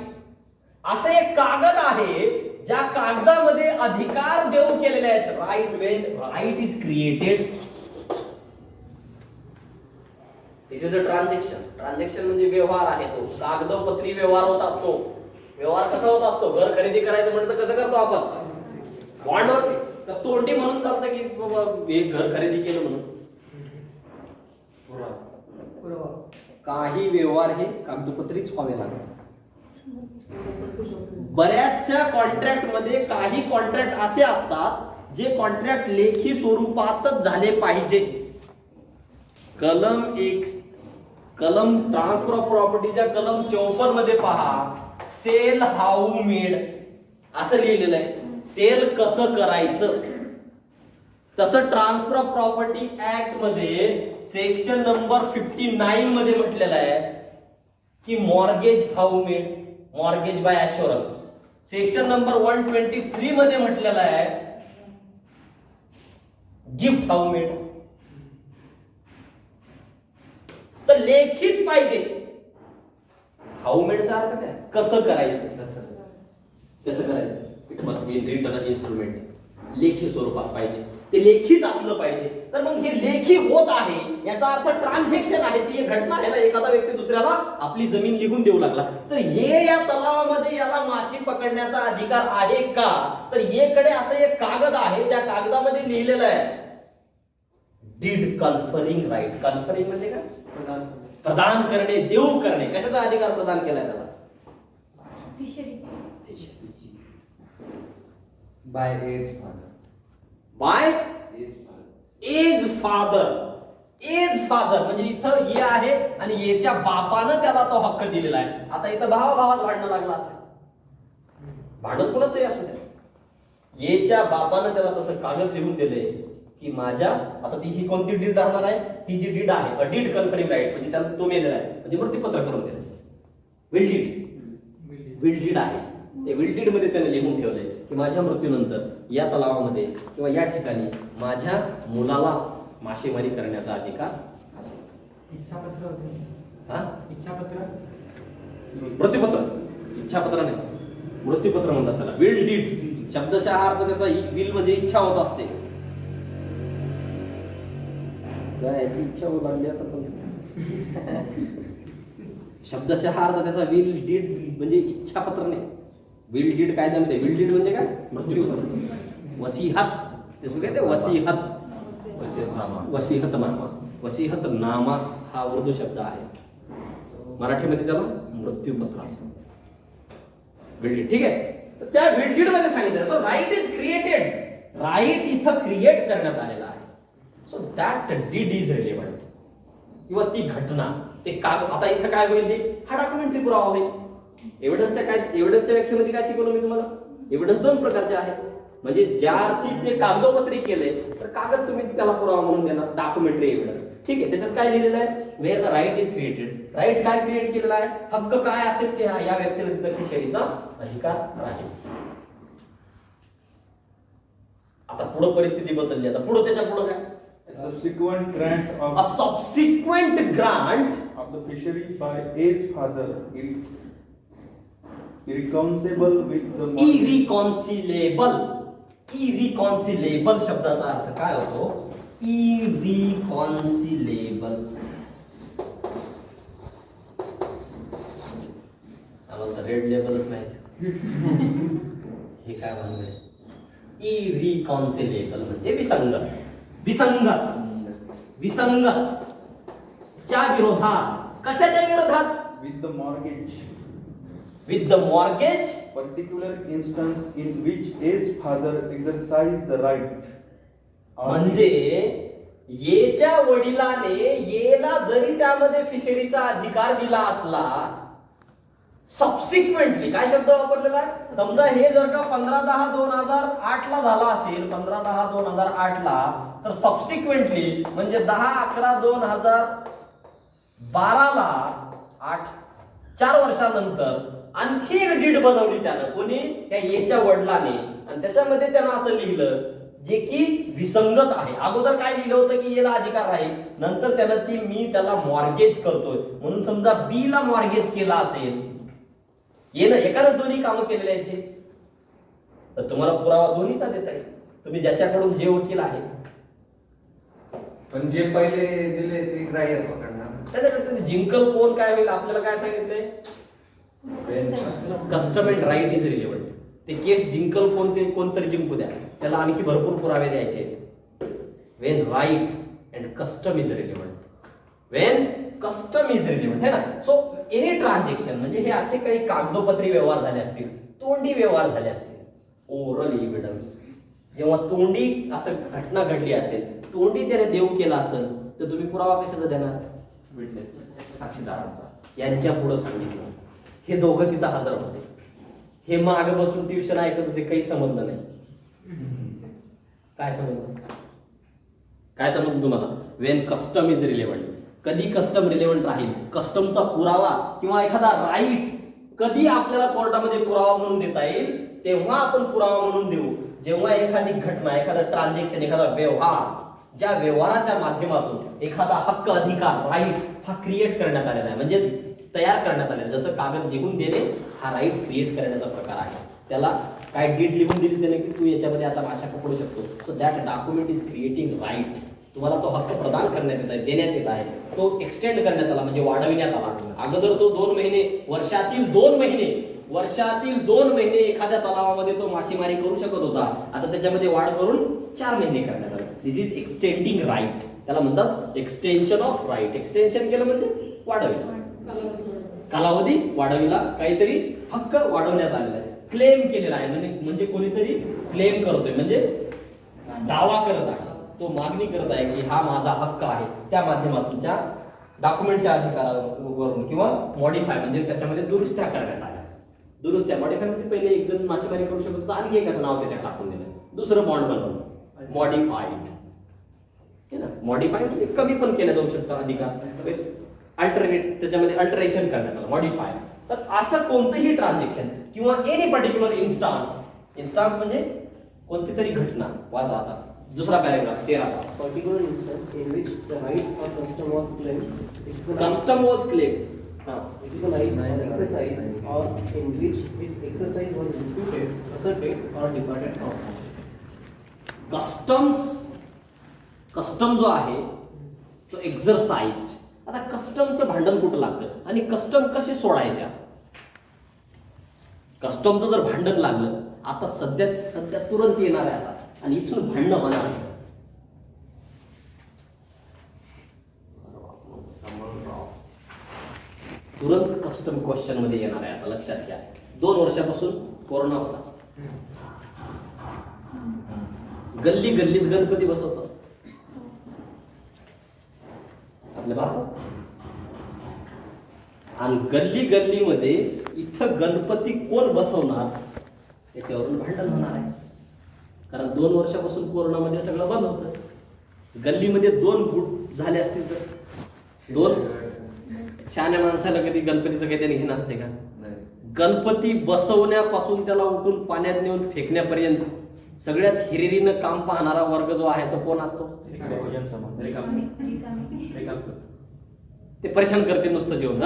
[SPEAKER 1] असे एक कागद आहे ज्या कागदामध्ये अधिकार देऊ केलेले आहेत. Right, when right is created, this is a transaction. Transaction म्हणजे व्यवहार आहे, तो कागदपत्री व्यवहार होत असतो. व्यवहार कसा होत असतो? घर खरेदी करायचं म्हणलं तर कसं करतो आपण? बॉन्डवरती. तर तोंडी म्हणून चालतं की बाबा एक घर खरेदी केलं म्हणून. काही व्यवहार हे कागदपत्रीच व्हावे लागतात. बऱ्याचशा कॉन्ट्रॅक्ट मध्ये काही कॉन्ट्रॅक्ट असे असतात जे कॉन्ट्रॅक्ट लेखी स्वरूपातच झाले पाहिजे. कलम ट्रान्सफर ऑफ प्रॉपर्टीच्या कलम 54 मध्ये पहा, सेल हाऊ मेड असं लिहिलेलं आहे. सेल कसं करायचं, तसं ट्रान्सफर ऑफ प्रॉपर्टी ऍक्ट मध्ये सेक्शन नंबर 59 मध्ये म्हटलेलं आहे की mortgage how made, mortgage bye assurance. Section number 123 मध्ये म्हटलेलं आहे गिफ्ट हाऊ मेड. तर लेखीच पाहिजे. हाऊ मेडचा अर्थ काय? कसं करायचं, कसं करायचं. It must be in return instrument, लेखी स्वरूपात पाहिजे. ते लेखीच असलं पाहिजे. तर मग हे लेखी होत आहे याचा अर्थ ट्रान्झॅक्शन आहे. ती एक घटना आहे ना, एखादा व्यक्ती दुसऱ्याला आपली जमीन लिहून देऊ लागला. तर हे या तलावामध्ये याला माशी पकडण्याचा अधिकार आहे का? तर एकडे असं एक कागद आहे ज्या कागदामध्ये लिहिलेलं आहे डीड कन्फरिंग राईट. कन्फरिंग म्हणजे काय? प्रदान करणे, देऊ करणे. कशाचा अधिकार प्रदान केलाय त्याला?
[SPEAKER 7] फिशरीची.
[SPEAKER 4] By age father.
[SPEAKER 1] By
[SPEAKER 4] age father.
[SPEAKER 1] Age father. Age father म्हणजे इथं ये आहे आणि येच्या बापानं त्याला तो हक्क दिलेला आहे. आता इथं भावाभावात भांडणं लागलं असेल, भांडण कुणाचंही असू द्या, येच्या बापानं त्याला तसं कागद लिहून दिले की माझ्या, आता ती ही कोणती डीड राहणार आहे, ही जी डीड आहे, डीड कन्फरिंग राईट, म्हणजे त्याला तो मेलेला आहे म्हणजे मृत्यूपत्र करून दिलं. विल डीड, विल डीड आहे, ते विल डीड मध्ये त्याने लिहून ठेवलंय की माझ्या मृत्यूनंतर या तलावामध्ये किंवा या ठिकाणी माझ्या मुलाला मासेमारी करण्याचा अधिकार असेल.
[SPEAKER 3] इच्छापत्र होते.
[SPEAKER 1] हा?
[SPEAKER 3] इच्छापत्र.
[SPEAKER 1] मृत्यूपत्र, इच्छापत्र नाही, मृत्यूपत्र म्हणतात त्याला. विल डीड शब्दशः अर्थ त्याचा विल म्हणजे इच्छा होत असते. याची इच्छा होत लागली आता पण शब्दशः अर्थ त्याचा विल डीड म्हणजे इच्छापत्र नाही. विल डीड कायद्यामध्ये विल डीड म्हणजे काय? मृत्यूपत्र. वसीहत, त्याचं काय ते वसीहत, वसीहतनामा. वसीहतनामा हा उर्दू शब्द आहे, मराठीमध्ये त्याला मृत्यूपत्र असं विल डीड. ठीक आहे, तर त्या विल डीड मध्ये सांगितलं so right is created. Right इथं क्रिएट करण्यात आलेला आहे. So that deed is relevant किंवा ती घटना, ते कागद. आता इथं काय होईल, हा डॉक्युमेंटरी पुरावा होईल. एव्हिडन्सच्या व्याख्येमध्ये काय शिकवलं मी तुम्हाला? एव्हिडन्स दोन प्रकारचे आहेत, म्हणजे ज्या अर्थी ते कागदोपत्री केले तर कागद तुम्ही त्याला पुरावा म्हणून देणार, डॉक्युमेंटरी एव्हिडन्स. ठीक आहे, त्याच्यात काय लिहिलेलं आहे? Where right is created. Right काय क्रिएट केलेला आहे? हक्क काय असेल की या व्यक्तीला तिथं फिशरीचा अधिकार आहे. आता पुढे परिस्थिती बदलली. आता पुढे त्याच्या पुढे काय?
[SPEAKER 2] Subsequent grant
[SPEAKER 1] A
[SPEAKER 2] of
[SPEAKER 1] subsequent grant
[SPEAKER 2] the fishery by age father irreconcilable with the
[SPEAKER 1] irreconcilable. Irreconcilable शब्दाचा अर्थ काय होतो? Irreconcilable. आम्हाला रेड लेबलच नाही हे काय म्हणून. Irreconcilable म्हणजे विसंगत. विसंगत, विसंगत च्या विरोधात. कशाच्या विरोधात?
[SPEAKER 2] with the mortgage.
[SPEAKER 1] With the mortgage.
[SPEAKER 2] Particular instance in which age father exercised the right.
[SPEAKER 1] म्हणजे येच्या वडिलाने येला जरी त्यामध्ये फिशरीचा अधिकार दिला असला, सबसिक्वेंटली काय शब्द वापरलेला आहे? समजा हे जर का 15/10/2008 ला झाला असेल, 15/10/2008 ला, तर सबसिक्वेंटली म्हणजे 10/11/2012 ला 4 वर्षानंतर आणखी एक डीड बनवली त्यानं. कोणी? त्या येच्या वडिलाने. आणि त्याच्यामध्ये त्यानं असं लिहिलं जे की विसंगत आहे. अगोदर काय लिहिलं होतं की याला अधिकार आहे, नंतर त्यानं ती मी त्याला मॉर्गेज करतोय म्हणून समजा बी ला मॉर्गेज केला असेल. येणं एकाच दोन्ही कामं केलेले आहेत हे, तर तुम्हाला पुरावा दोन्हीचा देता येईल. तुम्ही ज्याच्याकडून जे वकील आहे
[SPEAKER 4] पण जे पहिले दिले ते ग्राह्य पकडणार.
[SPEAKER 1] त्याच्यात जिंकल कोण काय होईल आपल्याला काय सांगितलंय? Custom and right is relevant. ते केस जिंकल कोण, ते कोणतरी जिंकू द्या, त्याला आणखी भरपूर पुरावे द्यायचे. When right and custom is relevant. When custom is relevant है ना. सो एनी ट्रान्झॅक्शन म्हणजे हे असे काही कागदोपत्री व्यवहार झाले असतील, तोंडी व्यवहार झाले असतील, ओरल एव्हिडन्स. जेव्हा तोंडी असं घटना घडली असेल, तोंडी त्याने देऊ केला असेल, तर तुम्ही पुरावा कशाचा देणार? विटनेस, साक्षीदारांचा. यांच्या पुढे सांगितलं. हे दोघं तिथं हजर होते. हे मागे बसून ट्युशन ऐकत होते, काही समजलं नाही. काय समजलं? काय समजलं तुम्हाला? Wien custom is relevant. कधी कस्टम रिलेव्हंट राहील? कस्टमचा पुरावा किंवा एखादा राईट कधी आपल्याला कोर्टामध्ये पुरावा म्हणून देता येईल? तेव्हा आपण पुरावा म्हणून देऊ जेव्हा एखादी घटना, एखादा ट्रान्झॅक्शन, एखादा व्यवहार, ज्या व्यवहाराच्या माध्यमातून एखादा हक्क, अधिकार, राईट हा क्रिएट करण्यात आलेला आहे, म्हणजे तयार करण्यात आलेला. जसं कागद लिहून देणे हा राईट क्रिएट करण्याचा प्रकार आहे. त्याला काय डीड लिहून दिली त्याने की तू याच्यामध्ये आता माशा पकडू शकतो. So that document is creating right. तुम्हाला तो हक्क प्रदान करण्यात येत आहे, देण्यात येत आहे. तो एक्सटेंड करण्यात आला म्हणजे वाढविण्यात आला. अगोदर तो 2 महिने, वर्षातील 2 महिने एखाद्या तलावामध्ये तो मासेमारी करू शकत होता. आता त्याच्यामध्ये वाढ करून 4 महिने करण्यात आले. दिस इज एक्सटेंडिंग राईट. त्याला म्हणतात एक्सटेन्शन ऑफ राईट. एक्सटेन्शन केलं म्हणजे वाढविला, कालावधी वाढविला, काहीतरी हक्क वाढवण्यात आलेला आहे. क्लेम केलेला आहे, म्हणजे कोणीतरी क्लेम करतोय, म्हणजे दावा करत आहे, तो मागणी करत आहे की हा माझा हक्क आहे, त्या माध्यमातूनच्या डॉक्युमेंटच्या अधिकारावरून किंवा मॉडिफाय म्हणजे त्याच्यामध्ये दुरुस्त्या करण्यात आल्या. दुरुस्त्या मॉडिफाय म्हणजे पहिले एक जण मासेमारी करू शकत होता, आणखी एकाचं नाव त्याच्यात टाकून दिलं, दुसरं बॉन्ड बनवलं, मॉडिफाईड. ना मॉडिफाय म्हणजे कमी पण केलं जाऊ शकतं अधिकार, अल्टरनेट त्याच्यामध्ये अल्टरेशन करण्यात आलं, मॉडिफाय. तर असं कोणतंही ट्रान्झॅक्शन किंवा एनी पर्टिक्युलर इन्स्टान्स म्हणजे कोणती तरी घटना, वाचा आता दुसरा paragraph 13चा.
[SPEAKER 8] particular instance in which the right or custom was claimed,
[SPEAKER 1] custom was claim,
[SPEAKER 8] exercised or exercised, or in which its exercise was disputed, asserted, or departed from.
[SPEAKER 1] Custom जो आहे तो एक्झरसाइज्ड. आता कस्टमचं भांडण कुठं लागतं आणि कस्टम कसे सोडायच्या? कस्टमचं जर भांडण लागलं आता सध्या तुरंत येणार आहे आता आणि इथून भांडणं होणार आहे. तुरंत कस्टम क्वेश्चन मध्ये येणार आहे आता, लक्षात घ्या. 2 वर्षापासून कोरोना होता, गल्ली गल्लीत गणपती बसवतात आपल्या भारतात, आणि गल्ली गल्लीमध्ये इथं गणपती कोण बसवणार त्याच्यावरून भांडण होणार आहे. कारण 2 वर्षापासून कोरोनामध्ये सगळं बंद होतं. गल्लीमध्ये 2 गुट झाले असतील तर 2 शहाण्या माणसाला कधी गणपतीचं काही त्यांनी घेणं असते का? गणपती बसवण्यापासून त्याला उठून पाण्यात नेऊन फेकण्यापर्यंत सगळ्यात हिरिरीनं काम पाहणारा वर्ग जो आहे तो कोण असतो? ते परेशान करते नुसतं जेवण,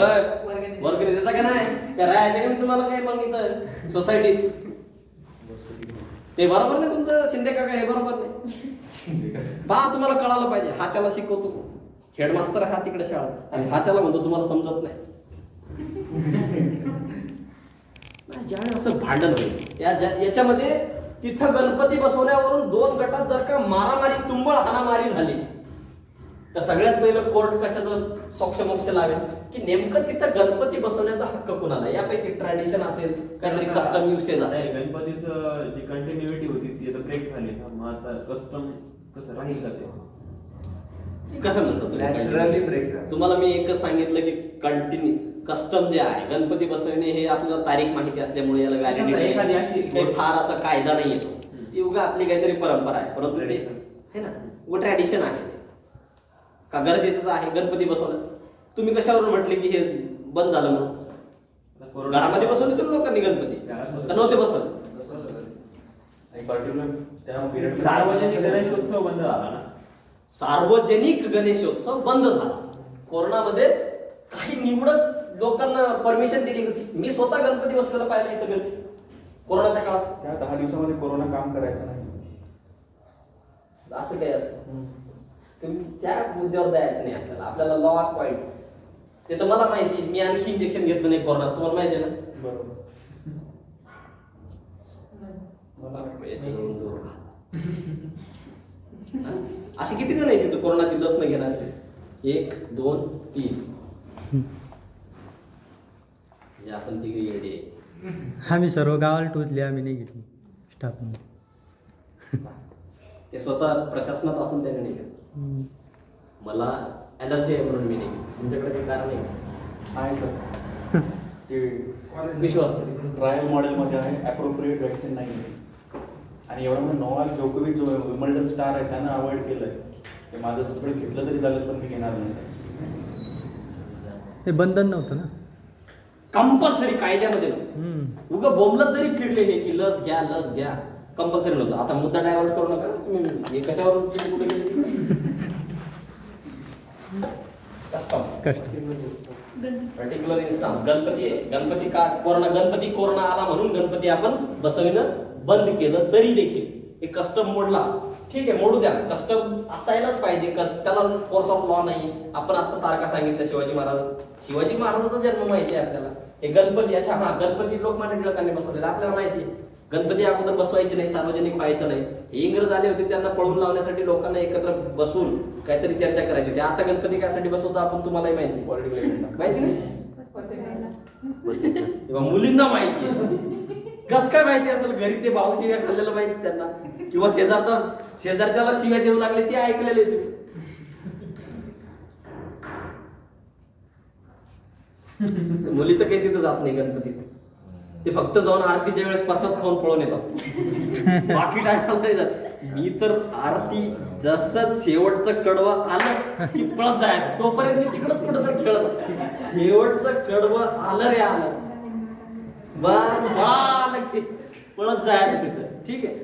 [SPEAKER 1] वर्गणी देता का नाही, काय राहायचं का नाही तुम्हाला, काय मग इथं सोसायटीत ते बरोबर नाही तुमचं शिंदे काका, हे बरोबर नाही. तुम्हाला कळायला पाहिजे, हा त्याला शिकवतो हेडमास्तर, हा तिकडे शाळा, आणि हा त्याला म्हणतो तुम्हाला समजत नाही. ज्यावेळेस असं भांडण होईल याच्यामध्ये तिथं गणपती बसवण्यावरून 2 गटात जर का मारामारी, तुंबळ हाणामारी झाली तर सगळ्यात पहिलं कोर्ट कशाचं सोक्षमोक्ष लावेल की नेमकं तिथं गणपती बसवण्याचा हक्क कुणाला? यापैकी ट्रॅडिशन असेल, काहीतरी कस्टम युसेज असेल.
[SPEAKER 3] गणपतीचं जी कंटिन्युटी होती ती आता ब्रेक झाली ना, मग आता कस्टम कसं राहील का ते?
[SPEAKER 1] कसं म्हणतो
[SPEAKER 4] नॅचरली ब्रेक झाला.
[SPEAKER 1] तुम्हाला मी एकच सांगितलं की कंटिन्यू कस्टम जे आहे गणपती बसवणे हे आपल्याला तारीख माहिती असल्यामुळे याला
[SPEAKER 3] एखादी अशी
[SPEAKER 1] व्हॅलिडिटी फार असा कायदा नाही येतो. उगा आपली काहीतरी परंपरा आहे, परंतु ते है ना व ट्रॅडिशन आहे का गरजेचं आहे गणपती बसवणं. तुम्ही कशावरून म्हटले की हे बंद झालं म्हणून? घरामध्ये बसवले तर लोकांनी गणपती का नव्हते बसवले?
[SPEAKER 3] सार्वजनिक गणेशोत्सव बंद झाला ना,
[SPEAKER 1] सार्वजनिक गणेशोत्सव बंद झाला. कोरोनामध्ये काही निवडक लोकांना परमिशन दिली होती. मी स्वतः गणपती बसलेला पाहिलं इथं घरी कोरोनाच्या काळात.
[SPEAKER 2] त्या 10 दिवसामध्ये कोरोना काम करायचं नाही.
[SPEAKER 1] असं काही असतं, तुम्ही त्या मुद्द्यावर जायचं नाही. आपल्याला लॉ ऑफ पॉईंट ते तर मला माहिती आहे. मी आणखी इंजेक्शन घेतलं नाही कोरोना, तुम्हाला माहिती आहे ना.
[SPEAKER 2] बरोबर.
[SPEAKER 1] असे किती जण आहेत तिथं कोरोनाची लस न घेणार? 1 2 3 म्हणजे आपण तिघे येडे.
[SPEAKER 6] आम्ही सर्व गावाला टोचले, आम्ही नाही घेतली स्टाफमध्ये.
[SPEAKER 1] ते स्वतः प्रशासनात असून त्याने नाही घेतलं. मला ॲलर्जी आहे म्हणून मी नाही घेतलं. तुमच्याकडे काही कारण नाही
[SPEAKER 2] आहे सर. ते
[SPEAKER 1] विश्वास
[SPEAKER 2] ट्रायल मॉडेलमध्ये आहे, ॲप्रोप्रिएट वॅक्सिन नाही आहे. आणि एवढा मोठा नोवाक जोकोविक जो विम्बल्डन स्टार आहे त्यानं अवॉइड केलंय. ते माझं सगळं घेतलं तरी चालेल पण मी घेणार नाही.
[SPEAKER 6] ते बंधन नव्हतं ना,
[SPEAKER 1] कंपल्सरी कायद्यामध्ये नव्हतं. उगा बोंबलत जरी फिरले हे की लस घ्या कंपल्सरी नव्हतं. आता मुद्दा डायव्हर्ट करू नका तुम्ही. हे कशावरून तुम्ही कुठे गेले? कस्टम पर्टिक्युलर इन्स्टान्स गणपती आहे. गणपती का कोरोना आला म्हणून गणपती आपण बसविणं बंद केलं तरी देखील एक कस्टम मोडला, ठीक आहे मोडू द्या. कस्टम असायलाच पाहिजे, त्याला फोर्स ऑफ लॉ नाही. आपण आता तारखा सांगितल्या शिवाजी महाराजांचा जन्म माहिती आहे आपल्याला. हे गणपती, अच्छा हा गणपती लोकमान्य टिळकांनी बसवलेला आपल्याला माहिती आहे. गणपती अगोदर बसवायचे नाही, सार्वजनिक व्हायचं नाही. इंग्रज आले होते त्यांना पळून लावण्यासाठी लोकांना एकत्र बसून काहीतरी चर्चा करायची होती. आता गणपती कायसाठी बसवतो आपण तुम्हालाही माहिती माहिती नाही किंवा मुलींना माहिती आहे. कस काय माहिती असेल घरी ते भाऊ शिव्या खाल्लेलं माहिती त्यांना, किंवा शेजारच्याला शिव्या देऊ लागले ते ऐकलेले तुम्ही. मुली तर काही तिथं जात नाही गणपतीत, ते फक्त जाऊन आरतीच्या वेळेस प्रसाद खाऊन पळून येतात, बाकी टायमाला नाही जात. मी तर आरती जसं शेवटचं कडवं आलं की पळत जायचं, तोपर्यंत मी तिकडच कुठं तर खेळत. शेवटचं कडवं आलं रे आलं, आलं की पळत जायचं तिथं. ठीक आहे.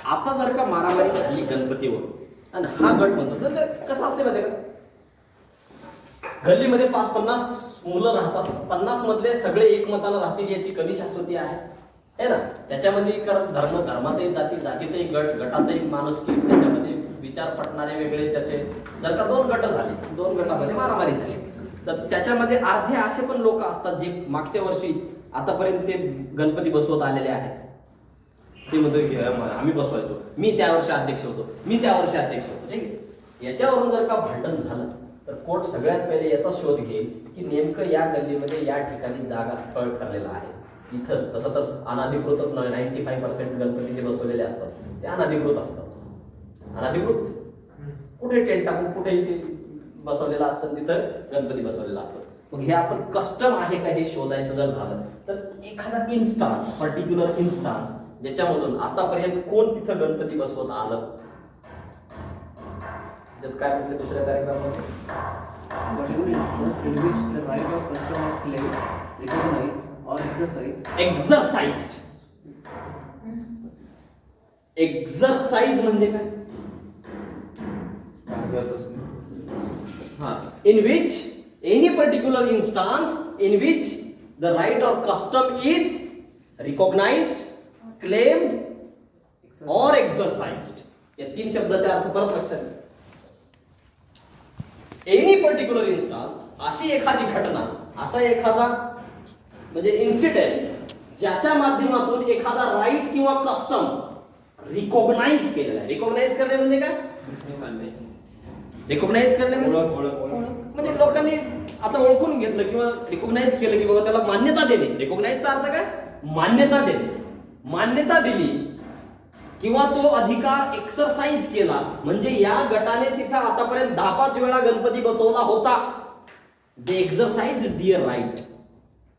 [SPEAKER 1] आता जर का मारामारी झाली गणपतीवर आणि हा गट म्हणतो, तर कसं असते माहिती का, गल्लीमध्ये 5-50 मुलं राहतात, 50 मधले सगळे एकमतानं राहतील याची कमी शाश्वती आहे ना. त्याच्यामध्ये धर्मातही जातीतही गटातही माणुसकी, त्याच्यामध्ये विचार पटणारे वेगळे तसे. जर का 2 गट झाले, 2 गटामध्ये मारामारी झाली, तर त्याच्यामध्ये अर्धे असे पण लोक असतात जे मागच्या वर्षी आतापर्यंत ते गणपती बसवत आलेले आहेत. ते म्हणतो आम्ही बसवायचो, मी त्या वर्षी अध्यक्ष होतो, ठीक आहे. याच्यावरून जर का भांडण झालं तर कोर्ट सगळ्यात पहिले याचा शोध घेईल की नेमकं या गल्लीमध्ये या ठिकाणी जागा स्थळ ठरलेलं आहे. इथं तसं तर अनाधिकृतच नाही, 95% गणपती जे बसवलेले असतात ते अनाधिकृत असतात. अनाधिकृत कुठे टेंट टाकून कुठेही ते बसवलेलं असतं, तिथं गणपती बसवलेला असतो. मग हे आपण कस्टम आहे का हे शोधायचं जर झालं तर एखादा इन्स्टान्स, पर्टिक्युलर इन्स्टान्स ज्याच्यामधून आतापर्यंत कोण तिथं गणपती बसवत आलं. काय म्हटलं दुसऱ्या कार्यक्रमामध्ये,
[SPEAKER 8] Particular instance in which the right of custom was claimed, recognized, or exercised.
[SPEAKER 1] Exercise म्हणजे काय, in which any particular instance in which the right or custom is recognized, claimed or exercised. या 3 शब्दाचे अर्थ परत लक्षात घ्या. एनी पर्टिक्युलर इन्स्टान्स, अशी एखादी घटना, असा एखादा म्हणजे इन्सिडेंट ज्याच्या माध्यमातून एखादा राईट किंवा कस्टम रिकॉग्नाइज केलेला आहे. रिकॉग्नाइज करणे म्हणजे काय, रिकॉग्नाइज करणे म्हणजे लोकांनी आता ओळखून घेतलं किंवा रिकॉग्नाइज केलं की बाबा त्याला मान्यता देणे. रिकॉग्नाइजचा अर्थ काय, मान्यता देणे. मान्यता दिली किंवा तो अधिकार एक्सरसाइज केला म्हणजे या गटाने तिथं आतापर्यंत 10-5 वेळा गणपती बसवला होता. दे एक्सरसाइज दिअर राईट,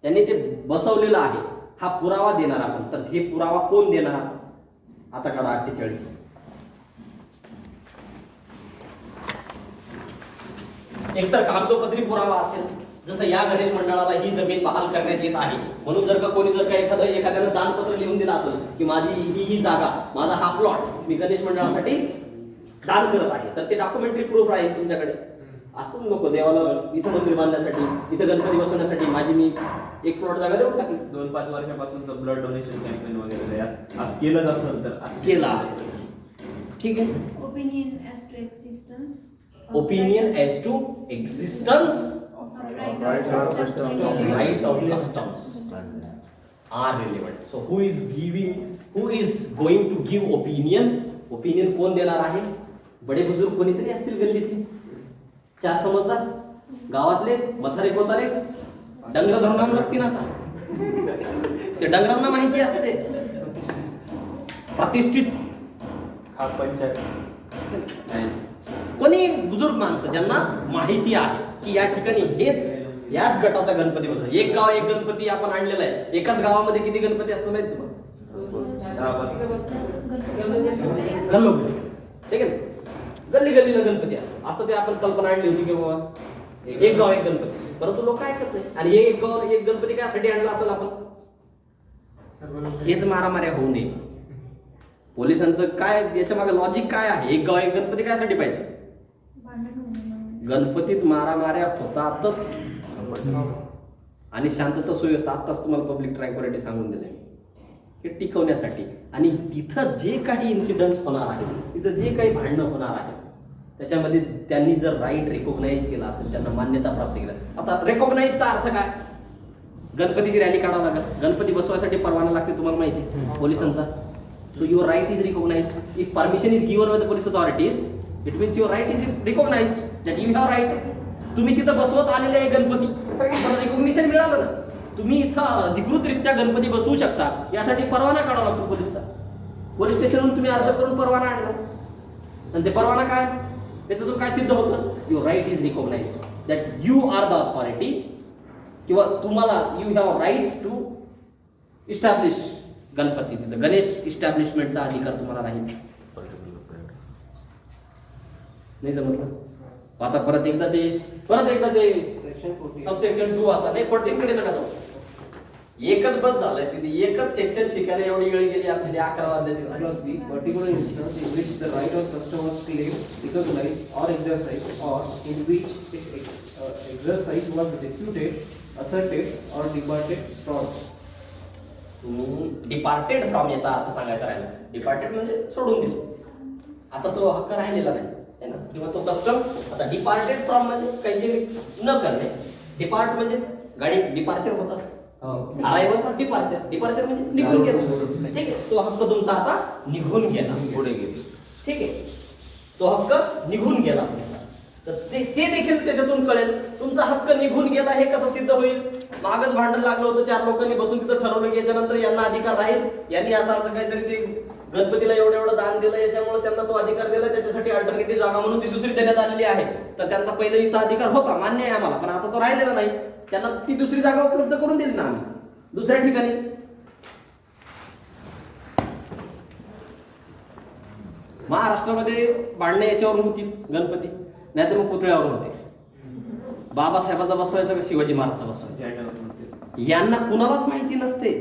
[SPEAKER 1] त्यांनी ते बसवलेलं आहे. हा पुरावा देणार आपण, तर हे पुरावा कोण देणार, आता काढा 48. एकतर कागदोपत्री पुरावा असेल, जसं या गणेश मंडळाला ही जमीन बहाल करण्यात येत आहे म्हणून जर का कोणी जर का एखाद्यानं दानपत्र लिहून दिलं असेल की माझी ही जागा, माझा हा प्लॉट मी गणेश मंडळासाठी दान करत आहे, तर ते डॉक्युमेंटरी प्रूफ राहील तुमच्याकडे. असतात लोक देवाला इथं मंदिर बांधण्यासाठी, इथं गणपती बसवण्यासाठी माझी मी 1 प्लॉट जागा देऊन टाकली.
[SPEAKER 3] 2-5 वर्षापासून ब्लड डोनेशन कॅम्पेन वगैरे असं केलं असेल तर
[SPEAKER 1] केलं असेल, ठीक आहे.
[SPEAKER 7] Opinion as to existence.
[SPEAKER 1] Opinion as to existence
[SPEAKER 7] Of
[SPEAKER 9] right or custom.
[SPEAKER 1] of right of customs are relevant. So who is going to give opinion? Opinion कोण देणार आहे? बडे बुजुर्ग कोणीतरी असतील गल्लीतले, 4 समजदार गावातले मथारे कोतारे डंगर धरून लागतील. आता ते डंगरांना माहिती असते, प्रतिष्ठित कोणी बुजुर्ग माणसं ज्यांना माहिती आहे की या ठिकाणी याच गटाचा गणपती बसवला. एक गाव एक गणपती आपण आणलेला आहे. एकाच गावामध्ये किती गणपती असतात माहिती तुम्हाला, गणपती, ठीक आहे. गल्ली गल्लीला गणपती असतो. आता ते आपण कल्पना आणली होती की बाबा एक गाव एक गणपती, परंतु लोक काय करत नाही. आणि एक गाव एक गणपती कायसाठी आणला असेल आपण, हेच मारामाऱ्या होऊ नये. पोलिसांचं काय याच्या मागे लॉजिक काय आहे, एक गाव एक गणपती कायसाठी पाहिजे. गणपतीत मारामाऱ्या होतातच आणि शांतता सुव्यवस्था. आताच तुम्हाला पब्लिक ट्रँक्विलिटी सांगून दिले, हे टिकवण्यासाठी. आणि तिथं जे काही इन्सिडेंट्स होणार आहेत, तिथं जे काही भांडणं होणार आहेत, त्याच्यामध्ये त्यांनी जर राईट रिकॉग्नाइज केला असेल, त्यांना मान्यता प्राप्त केला. आता रिकॉग्नाइजचा अर्थ काय, गणपतीची रॅली काढावं लागेल, गणपती बसवायसाठी परवाना लागते तुम्हाला माहिती आहे पोलिसांचा. So your right is recognized. If permission is given by the police authorities, it means your right is recognized, that you have right. तुम्ही तिथं बसवत आलेले आहे गणपती, तुम्हाला रिकॉग्निशन मिळालं ना, तुम्ही इथं अधिकृतरित्या गणपती बसवू शकता, यासाठी परवाना काढावा लागतो पोलिसचा. पोलीस स्टेशनवरून तुम्ही अर्ज करून परवाना आणला, आणि ते परवाना काय, त्याच्यातून काय सिद्ध होतं, your right is recognize that you are the authority, किंवा तुम्हाला you have right to establish Ganpati, तिथं गणेश इस्टॅब्लिशमेंटचा अधिकार तुम्हाला राहील. नाही समजलं, वाचा परत एकदा ते
[SPEAKER 8] Section 40.
[SPEAKER 1] सबसेक्शन 2 वाचा. नाही पण तिकडे नका जाऊ, एकच बस झालंय तिथे, एकच सेक्शन शिकायला एवढी वेळ गेली आपली 11 वाजल्याची.
[SPEAKER 8] Clause B, particular instance in which the right of customers claim, recognize or exercise, or in which its exercise was disputed, asserted or departed from.
[SPEAKER 1] तुम्ही डिपार्टेड फ्रॉम याचा अर्थ सांगायचा राहिला. डिपार्टेड म्हणजे सोडून दिलं, आता तो हक्क राहिलेला नाही है ना, किंवा तो कस्टम. आता डिपार्टेड फ्रॉम म्हणजे काहीतरी न करणे. डिपार्ट म्हणजे गाडी डिपार्चर होत असते, अरायवल डिपार्चर म्हणजे निघून गेला. ठीक आहे, तो हक्क तुमचा आता निघून गेला, पुढे गेला. ठीक आहे, तो हक्क निघून गेला तुमचा. तर ते देखील त्याच्यातून कळेल तुमचा हक्क निघून गेला. हे कसं सिद्ध होईल, मागच भांडण लागलं होतं, 4 लोकांनी बसून तिथं ठरवलं की याच्यानंतर यांना अधिकार राहील, यांनी असं काहीतरी ते गणपतीला एवढं दान दिलं, याच्यामुळे त्यांना तो अधिकार दिला, त्याच्यासाठी अल्टरनेटिव्ह जागा म्हणून ती दुसरी देण्यात आलेली आहे. तर त्यांचा पहिले इथं अधिकार होता, मान्य आहे आम्हाला, पण आता तो राहिलेला नाही. त्यांना ती दुसरी जागा उपलब्ध करून दिली ना आम्ही दुसऱ्या ठिकाणी. महाराष्ट्रामध्ये भांडणे याच्यावरून होतील गणपती, नाहीतर मग पुतळ्यावरून होते. बाबासाहेबाचा बसवायचा का शिवाजी महाराजचा बसवायचा, यांना कुणालाच माहिती नसते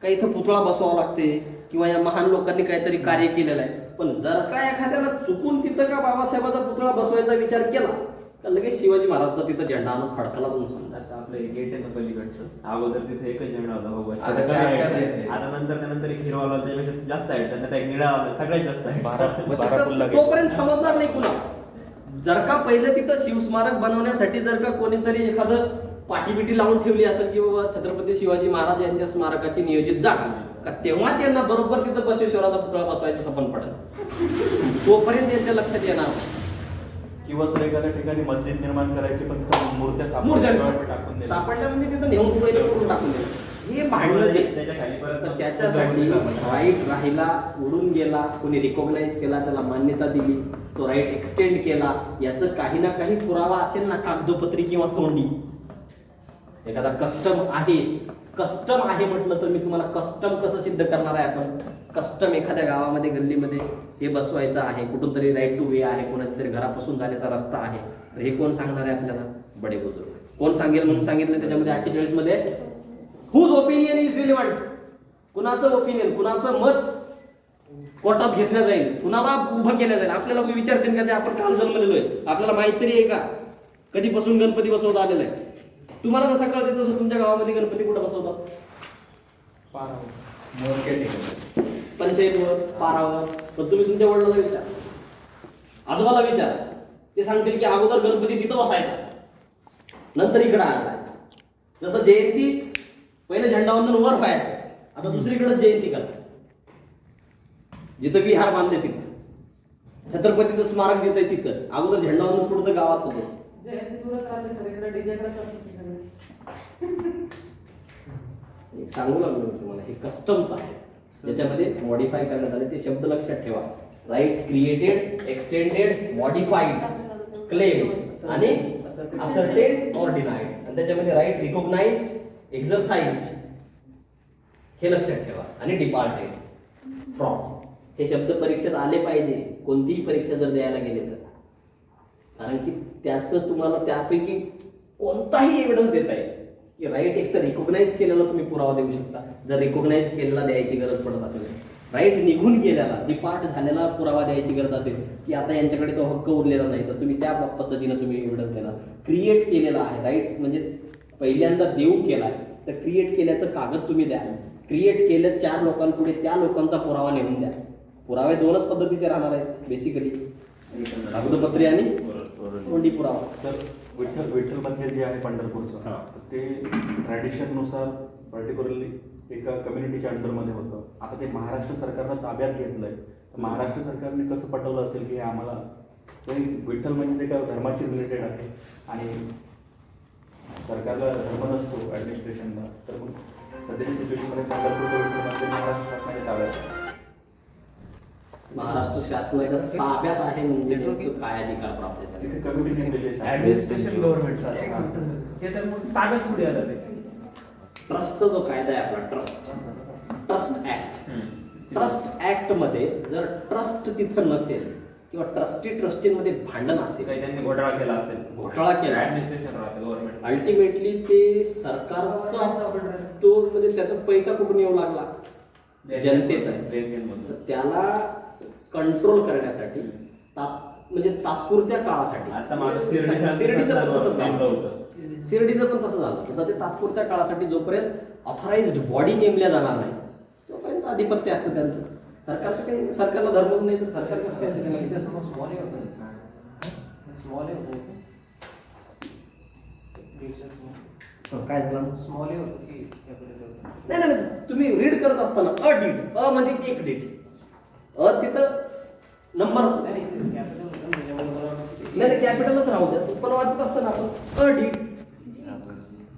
[SPEAKER 1] का इथं पुतळा बसवावा लागते, किंवा या महान लोकांनी काहीतरी कार्य केलेलं आहे. पण जर का एखाद्याला चुकून तिथं का बाबासाहेबाचा पुतळा बसवायचा विचार केला का लगेच शिवाजी महाराजचा तिथं झेंडा आणून फडकलाच म्हणून समजा.
[SPEAKER 3] आता आपलं गेट आहे ना पलीकडचं, अगोदर तिथे एकच झेंडा होता भगवान.
[SPEAKER 4] आता चार
[SPEAKER 3] आता नंतर एक हिरवा आला, त्याच्यापेक्षा जास्त आहे, त्यांना एक निळा आला, सगळ्यात जास्त आहे.
[SPEAKER 1] तोपर्यंत समजणार नाही कुणा. जर का पहिलं तिथं शिवस्मारक बनवण्यासाठी जर का कोणीतरी एखादं पाठीबिटी लावून ठेवली असेल की बाबा छत्रपती शिवाजी महाराज यांच्या स्मारकाची नियोजित जागा, का तेव्हाच यांना बरोबर तिथं बसवेश्वराचा पुतळा बसवायचं सपन पडेल. तोपर्यंत यांच्या लक्षात येणार नाही.
[SPEAKER 2] किंवा जर एखाद्या ठिकाणी मस्जिद निर्माण करायची, पण तिथं मूर्त्या टाकून द्यायच्या.
[SPEAKER 1] सापडल्या म्हणजे तिथं नेऊन पहिले करून टाकून द्यायचं. हे भांडणं जे
[SPEAKER 3] त्याच्या खाली परत
[SPEAKER 1] तर त्याच्यासाठी राईट राहिला, उडून गेला, कोणी रिकॉग्नाइज केला, त्याला मान्यता दिली, तो राईट एक्सटेंड केला, याचं काही ना काही पुरावा असेल ना, कागदोपत्री किंवा तोंडी. एखादा कस्टम आहेच, कस्टम आहे म्हटलं तर मी तुम्हाला कस्टम कसं सिद्ध करणार आहे. आपण कस्टम एखाद्या गावामध्ये गल्लीमध्ये हे बसवायचं आहे, कुठून तरी राईट टू वे आहे, कोणाच्या तरी घरापासून जाण्याचा रस्ता आहे, तर हे कोण सांगणार आहे आपल्याला, बडे बुजुर्ग. कोण सांगेल म्हणून सांगितलं त्याच्यामध्ये 48 मध्ये, हुज ओपिनियन इज रिलेव्हंट, कुणाचं ओपिनियन, कुणाचं मत कोर्टात घेतलं जाईल, कुणाला उभं केलं जाईल. आपल्याला विचारतील का ते आपण काल जन्मलेलो आहे, आपल्याला माहिती तरी आहे का कधीपासून गणपती बसवता आलेला आहे. तुम्हाला जसं कळते तसं तुमच्या गावामध्ये गणपती कुठं बसवतात, पंचायतवर, पारावर. पण तुम्ही तुमच्या वडिलांना विचार, आजोबाला विचार, ते सांगतील की अगोदर गणपती तिथं बसायचा, नंतर इकडं आणलाय. जसं जयंती पहिलं झेंडावंदन वर व्हायचं, आता दुसरीकडे जयंती करतात. जिथं विहार बांधले तिथं, छत्रपतीचं स्मारक जिथं आहे तिथं, अगोदर झेंडावंदन पुढचं गावात होतं.
[SPEAKER 5] जयंती दूरच राहते, सगळीकडे डीजेकडेच असते सगळे.
[SPEAKER 1] एक सांगू लागलो मी तुम्हाला, हे कस्टम्स आहे ज्याच्यामध्ये मॉडिफाय करण्यात आले. ते शब्द लक्षात ठेवा, right created, extended, modified, claim आणि असर्टेड ऑर डिनाइड. आणि त्याच्यामध्ये राईट रिकॉग्नाइज्ड, एक्झरसाइज्ड हे लक्षात ठेवा, आणि डिपार्टेड फ्रॉम. हे शब्द परीक्षेत आले पाहिजे, कोणतीही परीक्षा जर द्यायला गेले तर, कारण की त्याचं तुम्हाला त्यापैकी कोणताही एव्हिडन्स देता येईल की राईट एक तर रिकॉग्नाइज केलेला तुम्ही पुरावा देऊ शकता, जर रिकॉग्नाइज केलेला द्यायची गरज पडत असेल. राईट निघून गेल्याला, डिपार्ट झालेला पुरावा द्यायची गरज असेल की आता यांच्याकडे तो हक्क उरलेला नाही, तर तुम्ही त्या पद्धतीनं तुम्ही एव्हिडन्स देणार. क्रिएट केलेला आहे, राईट म्हणजे पहिल्यांदा देऊ केलाय, तर क्रिएट केल्याचं कागद तुम्ही द्या. क्रिएट केलं 4 लोकांपुढे, त्या लोकांचा पुरावा नेमून द्या. पुरावे 2च पद्धतीचे राहणार आहेत बेसिकली, कागदपत्रे आणि तोंडी पुरावा.
[SPEAKER 2] सर विठ्ठल मंदिर जे आहे पंढरपूरचं, ते ट्रॅडिशननुसार पर्टिक्युलरली एका कम्युनिटीच्या अंडरमध्ये होतं. आता ते महाराष्ट्र सरकारनं ताब्यात घेतलंय, तर महाराष्ट्र सरकारने कसं पटवलं असेल की हे आम्हाला तरी विठ्ठल म्हणजे एका धर्माशी रिलेटेड आहे आणि सरकारला धर्म नसतो ॲडमिनिस्ट्रेशनला, तर मग सध्याच्या सिच्युएशनमध्ये पंढरपूरचं विठ्ठल मंदिर महाराष्ट्र शासनाच्या ताब्यात आहे.
[SPEAKER 1] महाराष्ट्र शासनाच्या ताब्यात आहे म्हणजे नेमकं काय अधिकार प्राप्त आहेत?
[SPEAKER 2] तिथे कमिटी नेमलेली आहे.
[SPEAKER 3] ऍडमिनिस्ट्रेशन गव्हर्नमेंटचं असतं. ते तर मग ताब्यात पुढे आलं ते.
[SPEAKER 1] ट्रस्टचा जो कायदा आहे आपला ट्रस्ट ऍक्ट, ट्रस्ट ऍक्ट मध्ये जर ट्रस्ट तिथं नसेल किंवा ट्रस्टींमध्ये भांडण असेल,
[SPEAKER 3] काही त्यांनी घोटाळा केला असेल,
[SPEAKER 1] घोटाळा केला असेल,
[SPEAKER 3] ऍडमिनिस्ट्रेशन राहतं गव्हर्नमेंट,
[SPEAKER 1] अल्टिमेटली ते सरकारचा तो म्हणजे त्याचा पैसा कुठून येऊ लागला? जनतेचा आहे. तर त्याला कंट्रोल करण्यासाठी म्हणजे तात्पुरत्या काळासाठी
[SPEAKER 3] आता माणूस
[SPEAKER 1] शिर्डीचं पण तसंच झालं.
[SPEAKER 3] होतं.
[SPEAKER 1] शिर्डीचं पण तसं झालं होतं. ते तात्पुरत्या काळासाठी जोपर्यंत ऑथराइज्ड बॉडी नेमल्या जाणार नाही तोपर्यंत आधिपत्य असतं त्यांचं. सरकारचं काही, सरकारला धर्मच नाही तर सरकार कसं काय त्याला?
[SPEAKER 8] स्मॉल स्मॉल
[SPEAKER 1] काय झालं?
[SPEAKER 8] स्मॉल होतं की capital होतं?
[SPEAKER 1] नाही नाही नाही. तुम्ही रीड करत असताना अ डीड, अ म्हणजे एक डीड, अ तिथं नंबर
[SPEAKER 8] नाही, capital होतं त्याच्यामुळे मला वाटतं की-
[SPEAKER 1] नाही कॅपिटलच राहू द्या. पण वाचत असताना आपण अ डीड